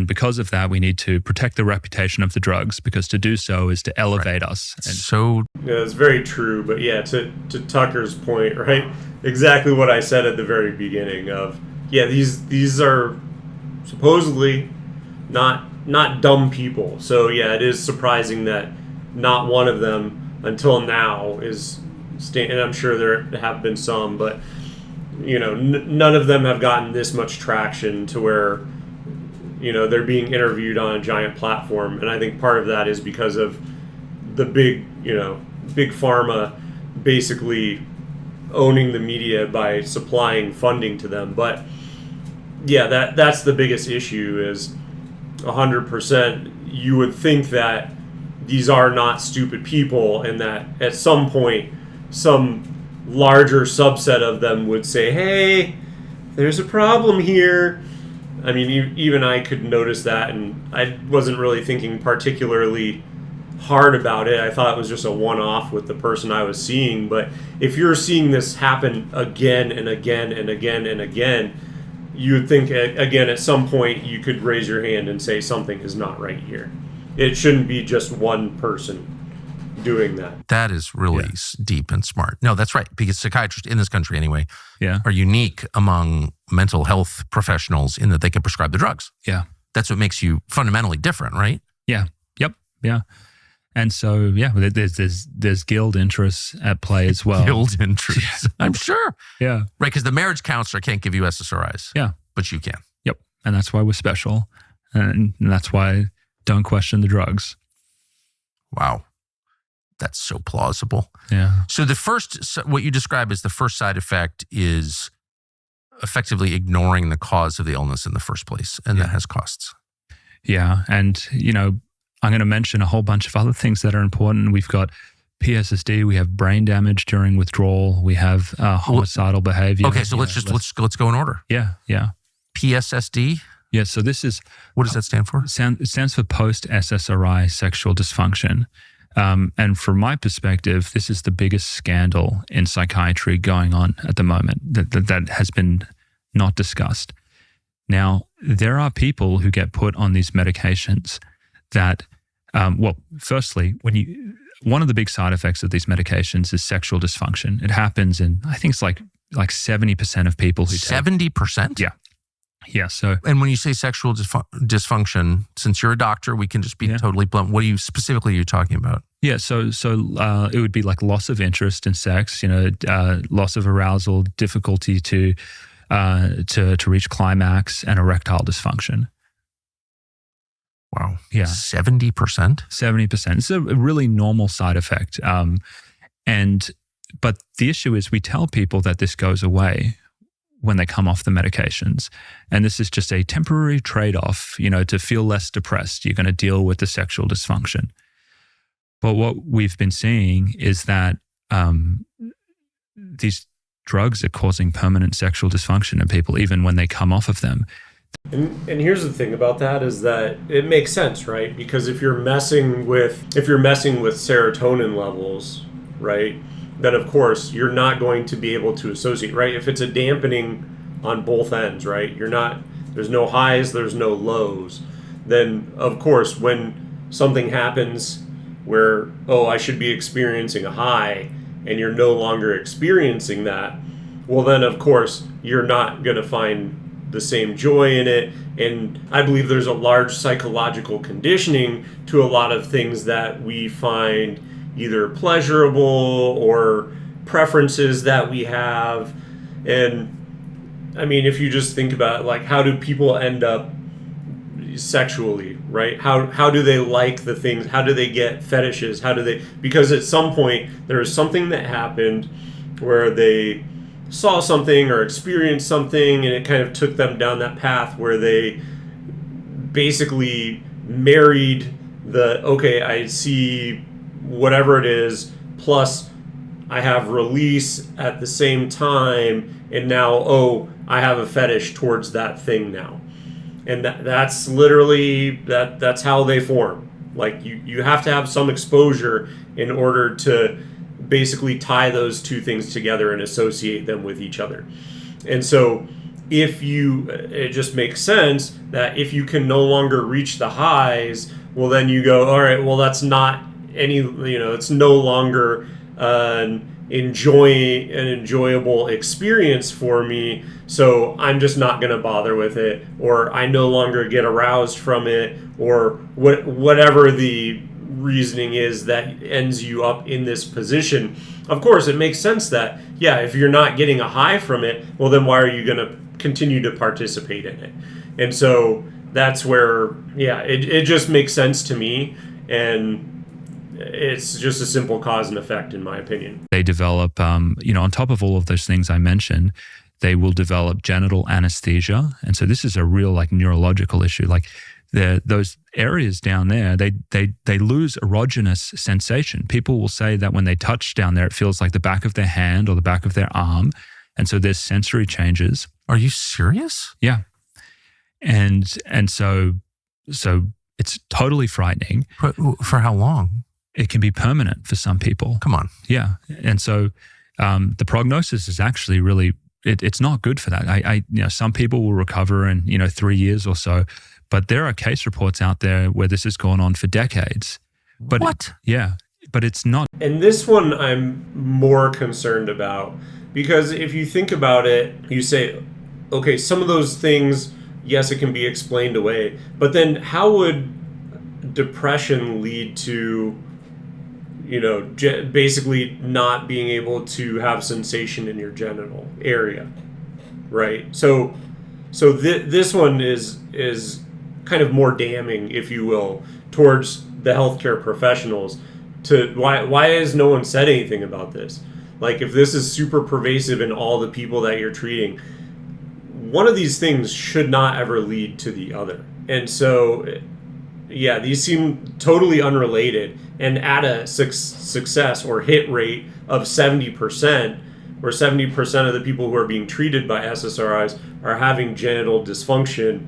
because of that, we need to protect the reputation of the drugs, because to do so is to elevate us. And yeah, it's very true. But yeah, to Tucker's point, right? Exactly what I said at the very beginning of, yeah, these are supposedly not dumb people. So yeah, it is surprising that not one of them until now is, and I'm sure there have been some, but none of them have gotten this much traction to where they're being interviewed on a giant platform. And I think part of that is because of the big pharma basically owning the media by supplying funding to them. But yeah, that's the biggest issue is 100%. You would think that these are not stupid people, and that at some point, some larger subset of them would say, hey, there's a problem here. I mean, even I could notice that, and I wasn't really thinking particularly hard about it. I thought it was just a one-off with the person I was seeing. But if you're seeing this happen again and again and again and again, you would think, again, at some point you could raise your hand and say something is not right here. It shouldn't be just one person doing that. That is really deep and smart. No, that's right. Because psychiatrists in this country anyway are unique among mental health professionals in that they can prescribe the drugs. Yeah. That's what makes you fundamentally different, right? Yeah. Yep. Yeah. And so, there's guild interests at play as well. Guild interests. I'm sure. Yeah. Right, because the marriage counselor can't give you SSRIs. Yeah. But you can. Yep. And that's why we're special. And that's why don't question the drugs. Wow. That's so plausible. Yeah. So what you describe as the first side effect is effectively ignoring the cause of the illness in the first place, and that has costs. Yeah. And, I'm going to mention a whole bunch of other things that are important. We've got PSSD, we have brain damage during withdrawal, we have homicidal behavior. Okay, so let's go in order. Yeah. PSSD? Yeah, so this is... What does that stand for? It stands for post-SSRI sexual dysfunction. And from my perspective, this is the biggest scandal in psychiatry going on at the moment that has been not discussed. Now, there are people who get put on these medications that, firstly, one of the big side effects of these medications is sexual dysfunction. It happens in, I think it's like 70% of people who take... 70%? Yeah. Yeah. So, and when you say sexual dysfunction, since you're a doctor, we can just be totally blunt. What are you talking about? Yeah. So it would be like loss of interest in sex, loss of arousal, difficulty to reach climax, and erectile dysfunction. Wow. Yeah. 70%? 70%. It's a really normal side effect. But the issue is we tell people that this goes away when they come off the medications. And this is just a temporary trade-off, to feel less depressed. You're going to deal with the sexual dysfunction. But what we've been seeing is that these drugs are causing permanent sexual dysfunction in people, even when they come off of them. And here's the thing about that is that it makes sense, right? Because if you're messing with serotonin levels, right, then of course you're not going to be able to associate, right? If it's a dampening on both ends, right? There's no highs, there's no lows. Then of course when something happens where, I should be experiencing a high and you're no longer experiencing that, well then of course you're not going to find the same joy in it. And I believe there's a large psychological conditioning to a lot of things that we find either pleasurable or preferences that we have. And I mean, if you just think about it, like, how do people end up sexually, right? How do they like the things? How do they get fetishes? Because at some point there is something that happened where they saw something or experienced something and it kind of took them down that path where they basically married I see whatever it is, plus I have release at the same time, and now, I have a fetish towards that thing now. And that's literally, that's how they form. Like, you have to have some exposure in order to basically tie those two things together and associate them with each other. And so it just makes sense that if you can no longer reach the highs, well then you go, all right, well that's not it's no longer an enjoyable experience for me, so I'm just not going to bother with it, or I no longer get aroused from it, or whatever the reasoning is that ends you up in this position. Of course, it makes sense that, if you're not getting a high from it, well then why are you going to continue to participate in it? And so that's where, it just makes sense to me, and it's just a simple cause and effect, in my opinion. They develop, on top of all of those things I mentioned, they will develop genital anesthesia. And so this is a real neurological issue. Those areas down there, they lose erogenous sensation. People will say that when they touch down there, it feels like the back of their hand or the back of their arm. And so there's sensory changes. Are you serious? Yeah. And so it's totally frightening. For how long? It can be permanent for some people. Come on. Yeah. And so the prognosis is actually really, it's not good for that. Some people will recover in, 3 years or so, but there are case reports out there where this has gone on for decades. But what? But it's not. And this one I'm more concerned about, because if you think about it, you say, okay, some of those things, yes, it can be explained away, but then how would depression lead to, basically not being able to have sensation in your genital area, right? So this one is kind of more damning, if you will, towards the healthcare professionals. To why has no one said anything about this? Like, if this is super pervasive in all the people that you're treating, one of these things should not ever lead to the other. And so, yeah, these seem totally unrelated. And at a success or hit rate of 70%, where 70% of the people who are being treated by SSRIs are having genital dysfunction,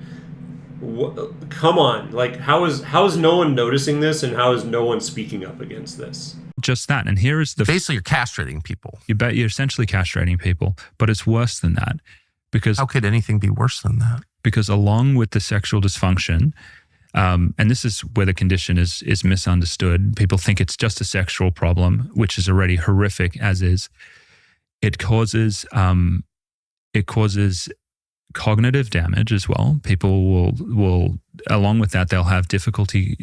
come on, like how is no one noticing this, and how is no one speaking up against this? Just that. And here is the basically, you're castrating people. You're essentially castrating people, but it's worse than that, because how could anything be worse than that? Because along with the sexual dysfunction, and this is where the condition is misunderstood. People think it's just a sexual problem, which is already horrific as is. It causes cognitive damage as well. People will along with that, they'll have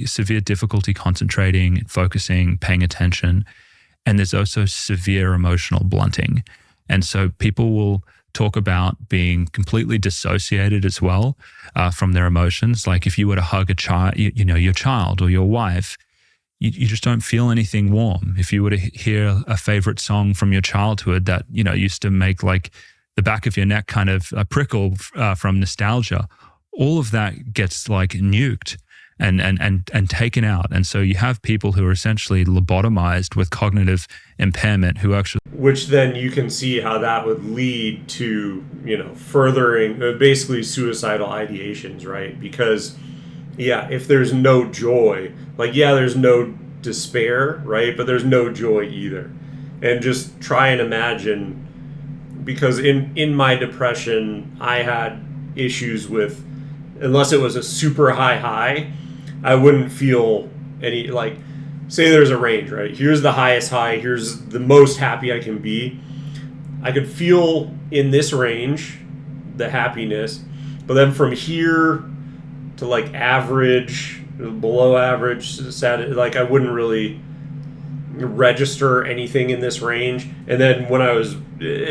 severe difficulty concentrating, focusing, paying attention. And there's also severe emotional blunting. And so people will talk about being completely dissociated as well from their emotions. Like if you were to hug a child, your child or your wife, you just don't feel anything warm. If you were to hear a favorite song from your childhood that, used to make like the back of your neck kind of prickle from nostalgia, all of that gets like nuked and taken out. And so you have people who are essentially lobotomized with cognitive impairment who actually... Which then you can see how that would lead to, furthering basically suicidal ideations, right? Because, yeah, if there's no joy, like, yeah, there's no despair, right? But there's no joy either. And just try and imagine, because in my depression, I had issues with, unless it was a super high, I wouldn't feel any, like, say there's a range, right? Here's the highest high, here's the most happy I can be. I could feel in this range the happiness, but then from here to like average, below average, sad, like I wouldn't really register anything in this range. And then when it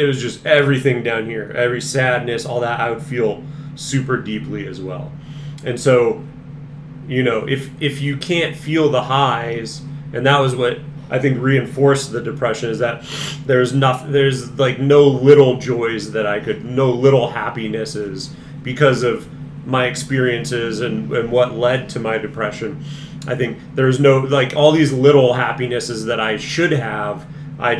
was just everything down here, every sadness, all that, I would feel super deeply as well. And so, if you can't feel the highs, and that was what I think reinforced the depression, is that there's like no little joys no little happinesses because of my experiences and what led to my depression. I think there's no, like, all these little happinesses that I should have, I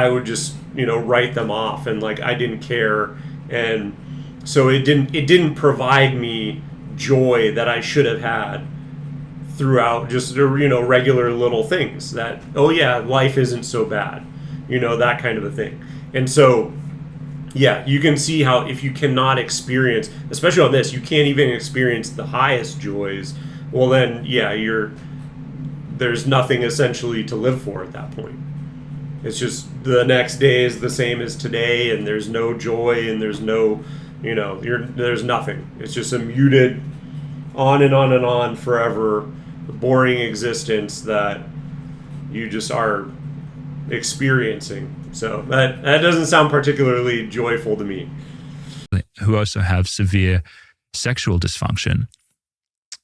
would just, write them off, and like I didn't care. And so it didn't provide me joy that I should have had throughout, just regular little things that, oh yeah, life isn't so bad, that kind of a thing. And so, yeah, you can see how if you cannot experience, especially on this, you can't even experience the highest joys, well then, yeah, there's nothing essentially to live for at that point. It's just the next day is the same as today, and there's no joy, and there's no, there's nothing. It's just a muted, on and on and on forever, boring existence that you just are experiencing. So that doesn't sound particularly joyful to me. Who also have severe sexual dysfunction.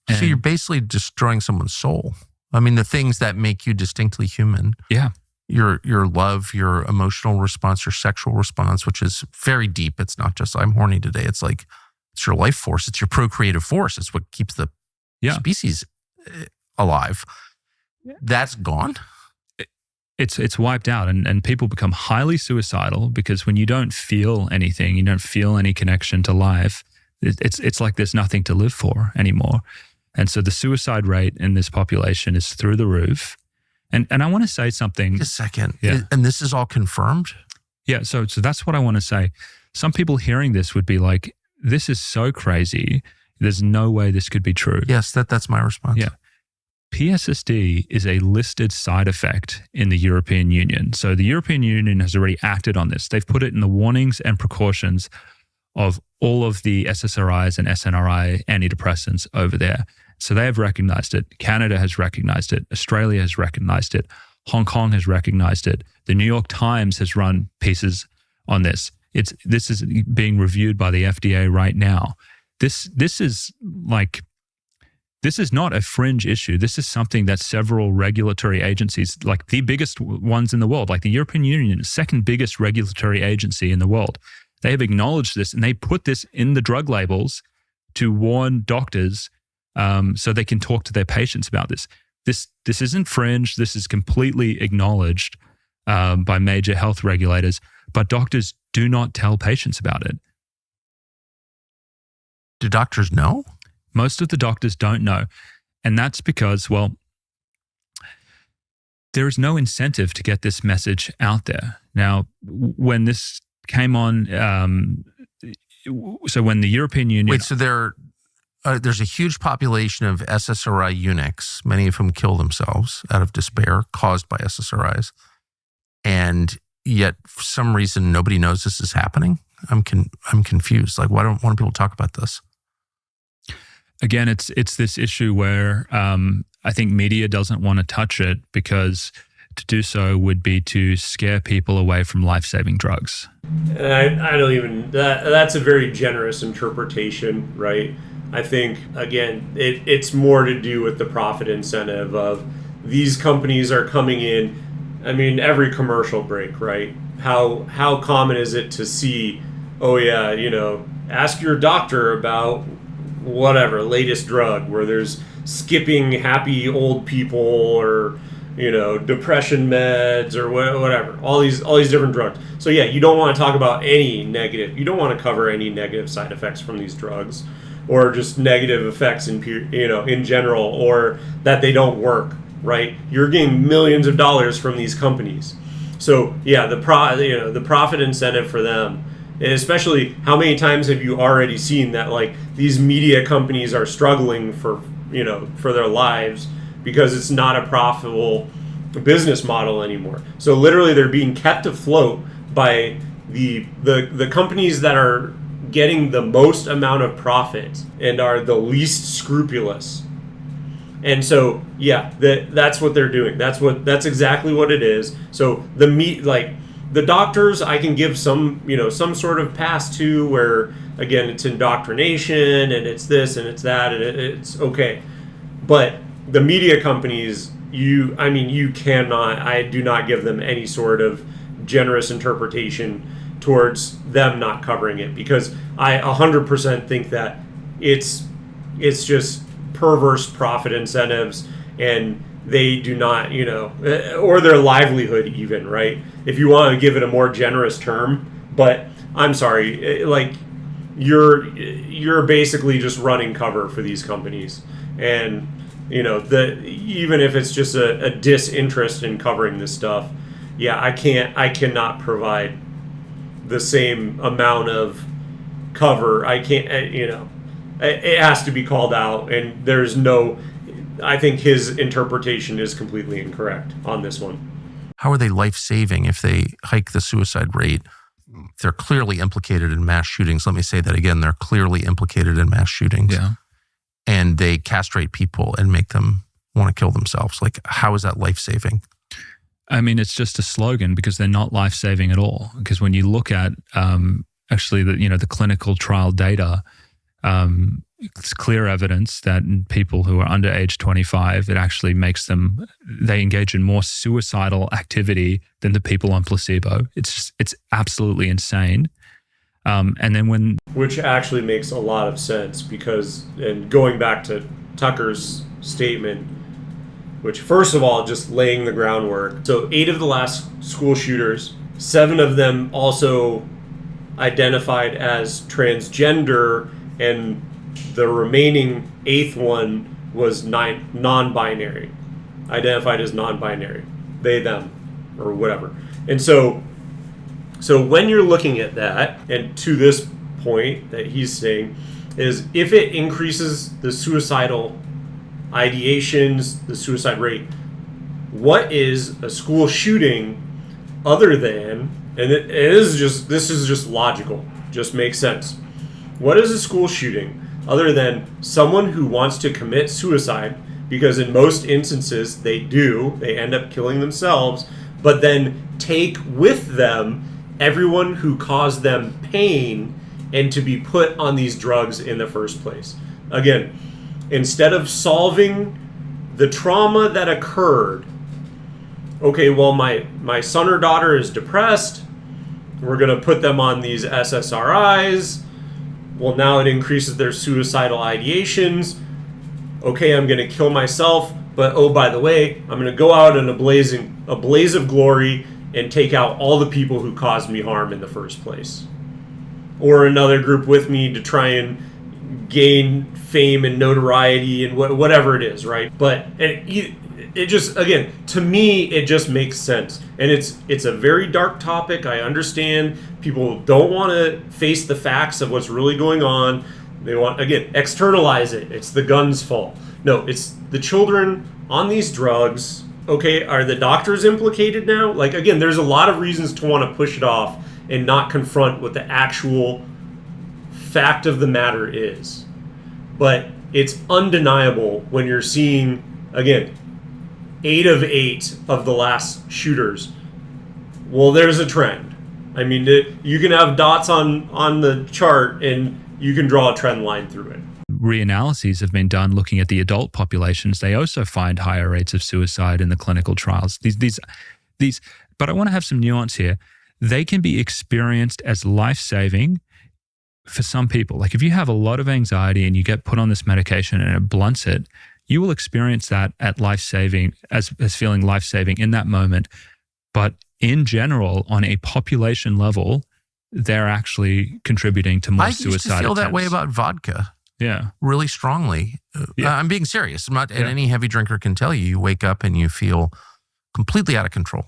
So you're basically destroying someone's soul. I mean, the things that make you distinctly human. Yeah. Your love, your emotional response, your sexual response, which is very deep. It's not just I'm horny today. It's like, it's your life force. It's your procreative force. It's what keeps the species alive. That's gone. It's wiped out, and people become highly suicidal because when you don't feel anything, you don't feel any connection to life, it's like there's nothing to live for anymore. And so the suicide rate in this population is through the roof. And I want to say something. Just a second. Yeah. And this is all confirmed? Yeah. So that's what I want to say. Some people hearing this would be like, this is so crazy. There's no way this could be true. Yes, that's my response. Yeah. PSSD is a listed side effect in the European Union. So the European Union has already acted on this. They've put it in the warnings and precautions of all of the SSRIs and SNRI antidepressants over there. So they have recognized it. Canada has recognized it. Australia has recognized it. Hong Kong has recognized it. The New York Times has run pieces on this. This is being reviewed by the FDA right now. This is not a fringe issue. This is something that several regulatory agencies, like the biggest ones in the world, like the European Union, second biggest regulatory agency in the world, they have acknowledged this, and they put this in the drug labels to warn doctors so they can talk to their patients about this. This isn't fringe. This is completely acknowledged by major health regulators, but doctors do not tell patients about it. Do doctors know? Most of the doctors don't know. And that's because, well, there is no incentive to get this message out there. Now, when this came on, so when the European Union... Wait, so there's a huge population of SSRI eunuchs, many of whom kill themselves out of despair caused by SSRIs. And yet, for some reason, nobody knows this is happening. I'm confused. Like, why don't people talk about this? Again, it's this issue where I think media doesn't want to touch it because to do so would be to scare people away from life-saving drugs. And I don't even, that's a very generous interpretation, right? I think, again, it's more to do with the profit incentive of these companies are coming in. I mean, every commercial break, right? How common is it to see, oh yeah, ask your doctor about whatever latest drug, where there's skipping happy old people or depression meds or whatever, all these different drugs. So yeah, you don't want to talk about any negative, you don't want to cover any negative side effects from these drugs, or just negative effects in general, or that they don't work, right? You're getting millions of dollars from these companies. So yeah, the profit incentive for them. And especially, how many times have you already seen that, like, these media companies are struggling for their lives because it's not a profitable business model anymore. So literally, they're being kept afloat by the companies that are getting the most amount of profit and are the least scrupulous. And so yeah, that's what they're doing. That's exactly what it is. So the doctors, I can give some sort of pass to, where again it's indoctrination and it's this and it's that and it's okay. But the media companies, you cannot, I do not give them any sort of generous interpretation towards them not covering it, because I 100% think that it's just perverse profit incentives, and they do not, or their livelihood even, right? If you want to give it a more generous term, but I'm sorry, like you're basically just running cover for these companies, and even if it's just a disinterest in covering this stuff, yeah, I cannot provide the same amount of cover. I can't, it has to be called out, and there's no. I think his interpretation is completely incorrect on this one. How are they life-saving if they hike the suicide rate? They're clearly implicated in mass shootings. Let me say that again. They're clearly implicated in mass shootings. Yeah. And they castrate people and make them want to kill themselves. Like, how is that life-saving? I mean, it's just a slogan, because they're not life-saving at all. Because when you look at actually the clinical trial data, it's clear evidence that in people who are under age 25, it actually makes them, they engage in more suicidal activity than the people on placebo. It's absolutely insane. And then which actually makes a lot of sense, because, and going back to Tucker's statement, which first of all, just laying the groundwork. So 8 of the last school shooters, 7 of them also identified as transgender, and the remaining 8th one was non-binary, identified as non-binary, they, them, or whatever. And so when you're looking at that, and to this point that he's saying, is if it increases the suicidal ideations, the suicide rate, what is a school shooting other than, and this is just logical, just makes sense. What is a school shooting other than someone who wants to commit suicide, because in most instances they end up killing themselves, but then take with them everyone who caused them pain and to be put on these drugs in the first place. Again, instead of solving the trauma that occurred, okay, well, my son or daughter is depressed, we're going to put them on these SSRIs. Well, now it increases their suicidal ideations. okay, I'm going to kill myself, but oh, by the way, I'm going to go out in a blaze of glory and take out all the people who caused me harm in the first place. Or another group with me to try and gain fame and notoriety and whatever it is, right? But it just, again, to me, it just makes sense. And it's a very dark topic. I understand people don't want to face the facts of what's really going on. They want, again, externalize it. It's the gun's fault. No, it's the children on these drugs. Okay, are the doctors implicated now? Like, again, there's a lot of reasons to want to push it off and not confront what the actual fact of the matter is. But it's undeniable when you're seeing, again, 8 of 8 of the last shooters. Well, there's a trend. I mean, you can have dots on the chart and you can draw a trend line through it. Reanalyses have been done looking at the adult populations. They also find higher rates of suicide in the clinical trials. These, but I want to have some nuance here. They can be experienced as life-saving for some people. Like if you have a lot of anxiety and you get put on this medication and it blunts it, you will experience that at life-saving, as feeling life-saving in that moment. But in general, on a population level, they're actually contributing to more suicide attempts. I used to feel that way about vodka. Yeah. Really strongly. I'm being serious. I'm not, and any heavy drinker can tell you, you wake up and you feel completely out of control.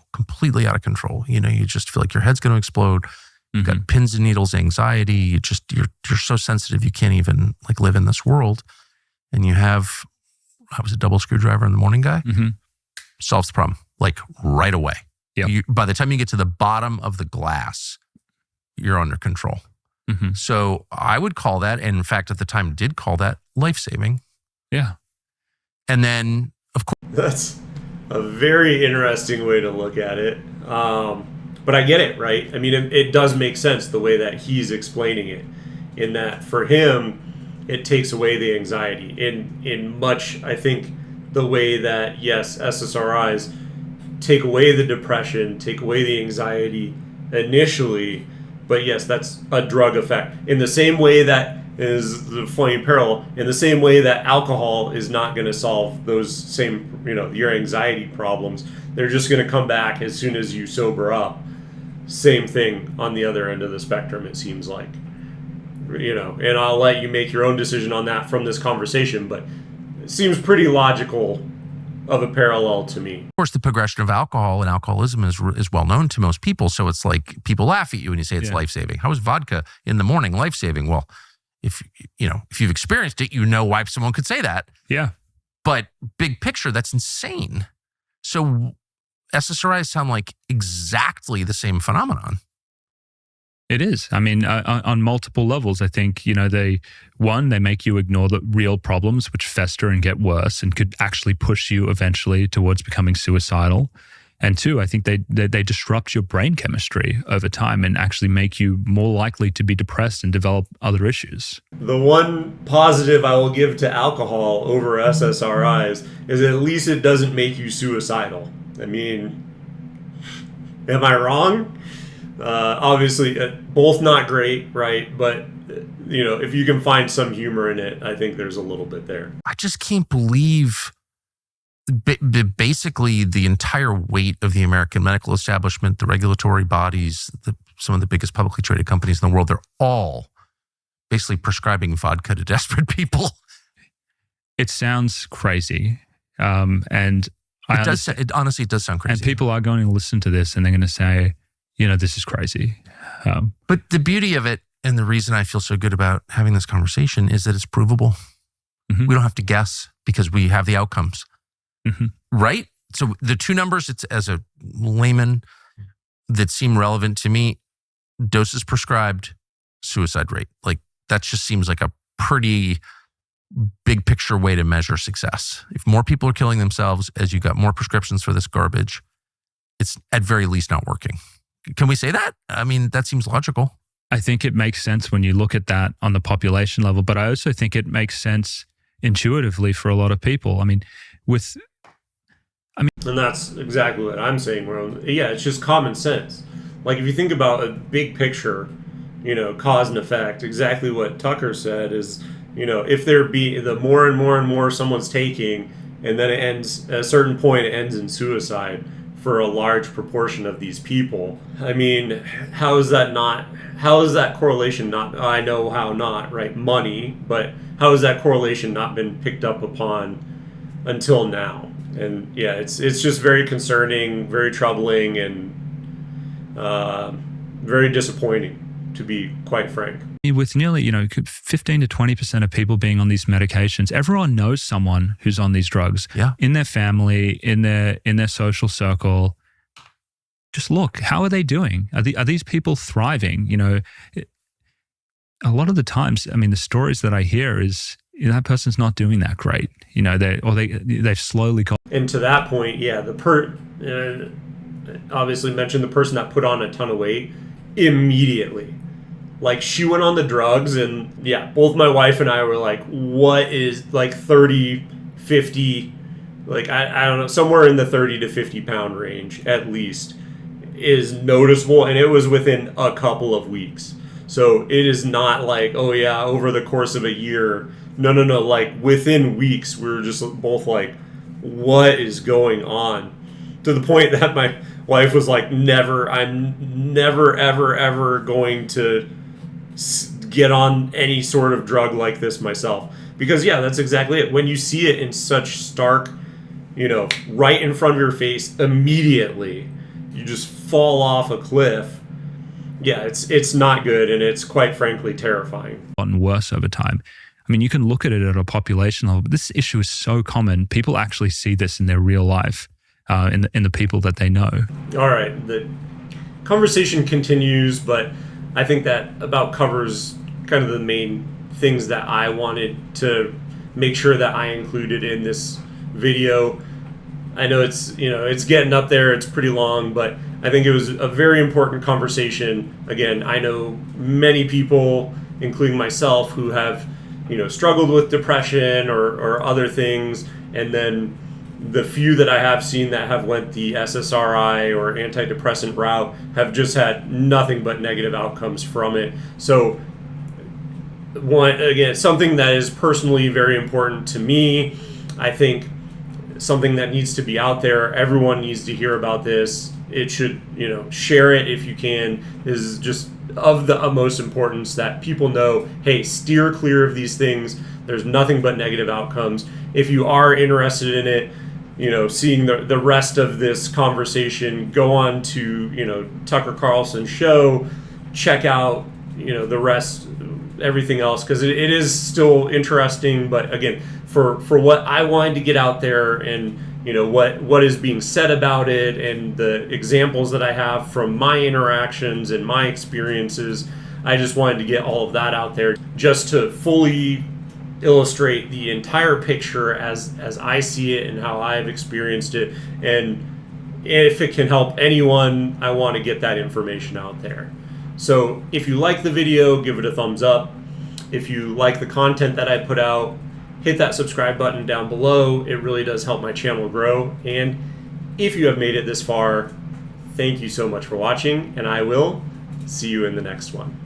You know, you just feel like your head's going to explode. You've got pins and needles anxiety. You're so sensitive you can't even like live in this world. And you have, I was a double screwdriver in the morning guy. Solves the problem like right away. By the time you get to the bottom of the glass, you're under control. So I would call that, and in fact at the time did call that, life-saving. Yeah. And then, of course, that's a very interesting way to look at it. But I get it, right? I mean, it does make sense the way that he's explaining it, in that for him, it takes away the anxiety. In much, I think, the way that, yes, SSRIs take away the depression, take away the anxiety initially, but yes, that's a drug effect. In the same way that is the funny parallel, in the same way that alcohol is not going to solve those same, your anxiety problems. They're just going to come back as soon as you sober up. Same thing on the other end of the spectrum, it seems like. And I'll let you make your own decision on that from this conversation, but it seems pretty logical of a parallel to me. Of course, the progression of alcohol and alcoholism is well known to most people. So it's like people laugh at you when you say it's life-saving. How is vodka in the morning life-saving? Well, if you've experienced it, you know why someone could say that. Yeah. But big picture, that's insane. So SSRIs sound like exactly the same phenomenon. It is. I mean, on multiple levels, I think, they make you ignore the real problems, which fester and get worse and could actually push you eventually towards becoming suicidal. And 2, I think they disrupt your brain chemistry over time and actually make you more likely to be depressed and develop other issues. The one positive I will give to alcohol over SSRIs is at least it doesn't make you suicidal. I mean, am I wrong? Obviously, both not great, right? But, if you can find some humor in it, I think there's a little bit there. I just can't believe basically the entire weight of the American medical establishment, the regulatory bodies, some of the biggest publicly traded companies in the world, they're all basically prescribing vodka to desperate people. It sounds crazy. And it honestly does sound crazy. And people are going to listen to this and they're going to say, this is crazy. But the beauty of it, and the reason I feel so good about having this conversation, is that it's provable. We don't have to guess because we have the outcomes. Right? So the 2 numbers, it's as a layman, that seem relevant to me: doses prescribed, suicide rate. Like that just seems like a pretty big picture way to measure success. If more people are killing themselves as you got more prescriptions for this garbage, it's at very least not working. Can we say that? I mean, that seems logical. I think it makes sense when you look at that on the population level, but I also think it makes sense intuitively for a lot of people. And that's exactly what I'm saying. It's just common sense. Like if you think about a big picture, cause and effect, exactly what Tucker said is, if the more and more and more someone's taking, and then it ends at a certain point, it ends in suicide for a large proportion of these people. I mean, how is that correlation not, I know how not, right? Money, but how has that correlation not been picked up upon until now? And yeah, it's just very concerning, very troubling, and very disappointing, to be quite frank. With nearly, 15 to 20% of people being on these medications, everyone knows someone who's on these drugs. Yeah. In their family, in their social circle. Just look, how are they doing? Are these people thriving? A lot of the times, I mean, the stories that I hear is that person's not doing that great. They've slowly got. And to that point, yeah, obviously mentioned the person that put on a ton of weight immediately. Like, she went on the drugs, and yeah, both my wife and I were like, what is, like, 30, 50, like, I don't know, somewhere in the 30 to 50 pound range at least is noticeable, and it was within a couple of weeks. So it is not like, oh yeah, over the course of a year. No, like within weeks, we were just both like, what is going on? To the point that my wife was like, I'm never, ever, ever going to get on any sort of drug like this myself. Because yeah, that's exactly it. When you see it in such stark, right in front of your face immediately, you just fall off a cliff. Yeah, it's not good, and it's quite frankly terrifying. Gotten worse over time. I mean, you can look at it at a population level, but this issue is so common. People actually see this in their real life, in the people that they know. All right, the conversation continues, but I think that about covers kind of the main things that I wanted to make sure that I included in this video. I know it's getting up there, it's pretty long, but I think it was a very important conversation. Again, I know many people, including myself, who have struggled with depression or other things, and then the few that I have seen that have went the SSRI or antidepressant route have just had nothing but negative outcomes from it. So something that is personally very important to me. I think something that needs to be out there. Everyone needs to hear about this. It should, share it if you can, is just of the utmost importance that people know, hey, steer clear of these things. There's nothing but negative outcomes. If you are interested in it, seeing the rest of this conversation, go on to, Tucker Carlson's show, check out, the rest, everything else, because it is still interesting. But again, for what I wanted to get out there, and what is being said about it, and the examples that I have from my interactions and my experiences, I just wanted to get all of that out there just to fully illustrate the entire picture as I see it and how I've experienced it. And if it can help anyone, I want to get that information out there. So if you like the video, give it a thumbs up. If you like the content that I put out, hit that subscribe button down below. It really does help my channel grow. And if you have made it this far, thank you so much for watching, and I will see you in the next one.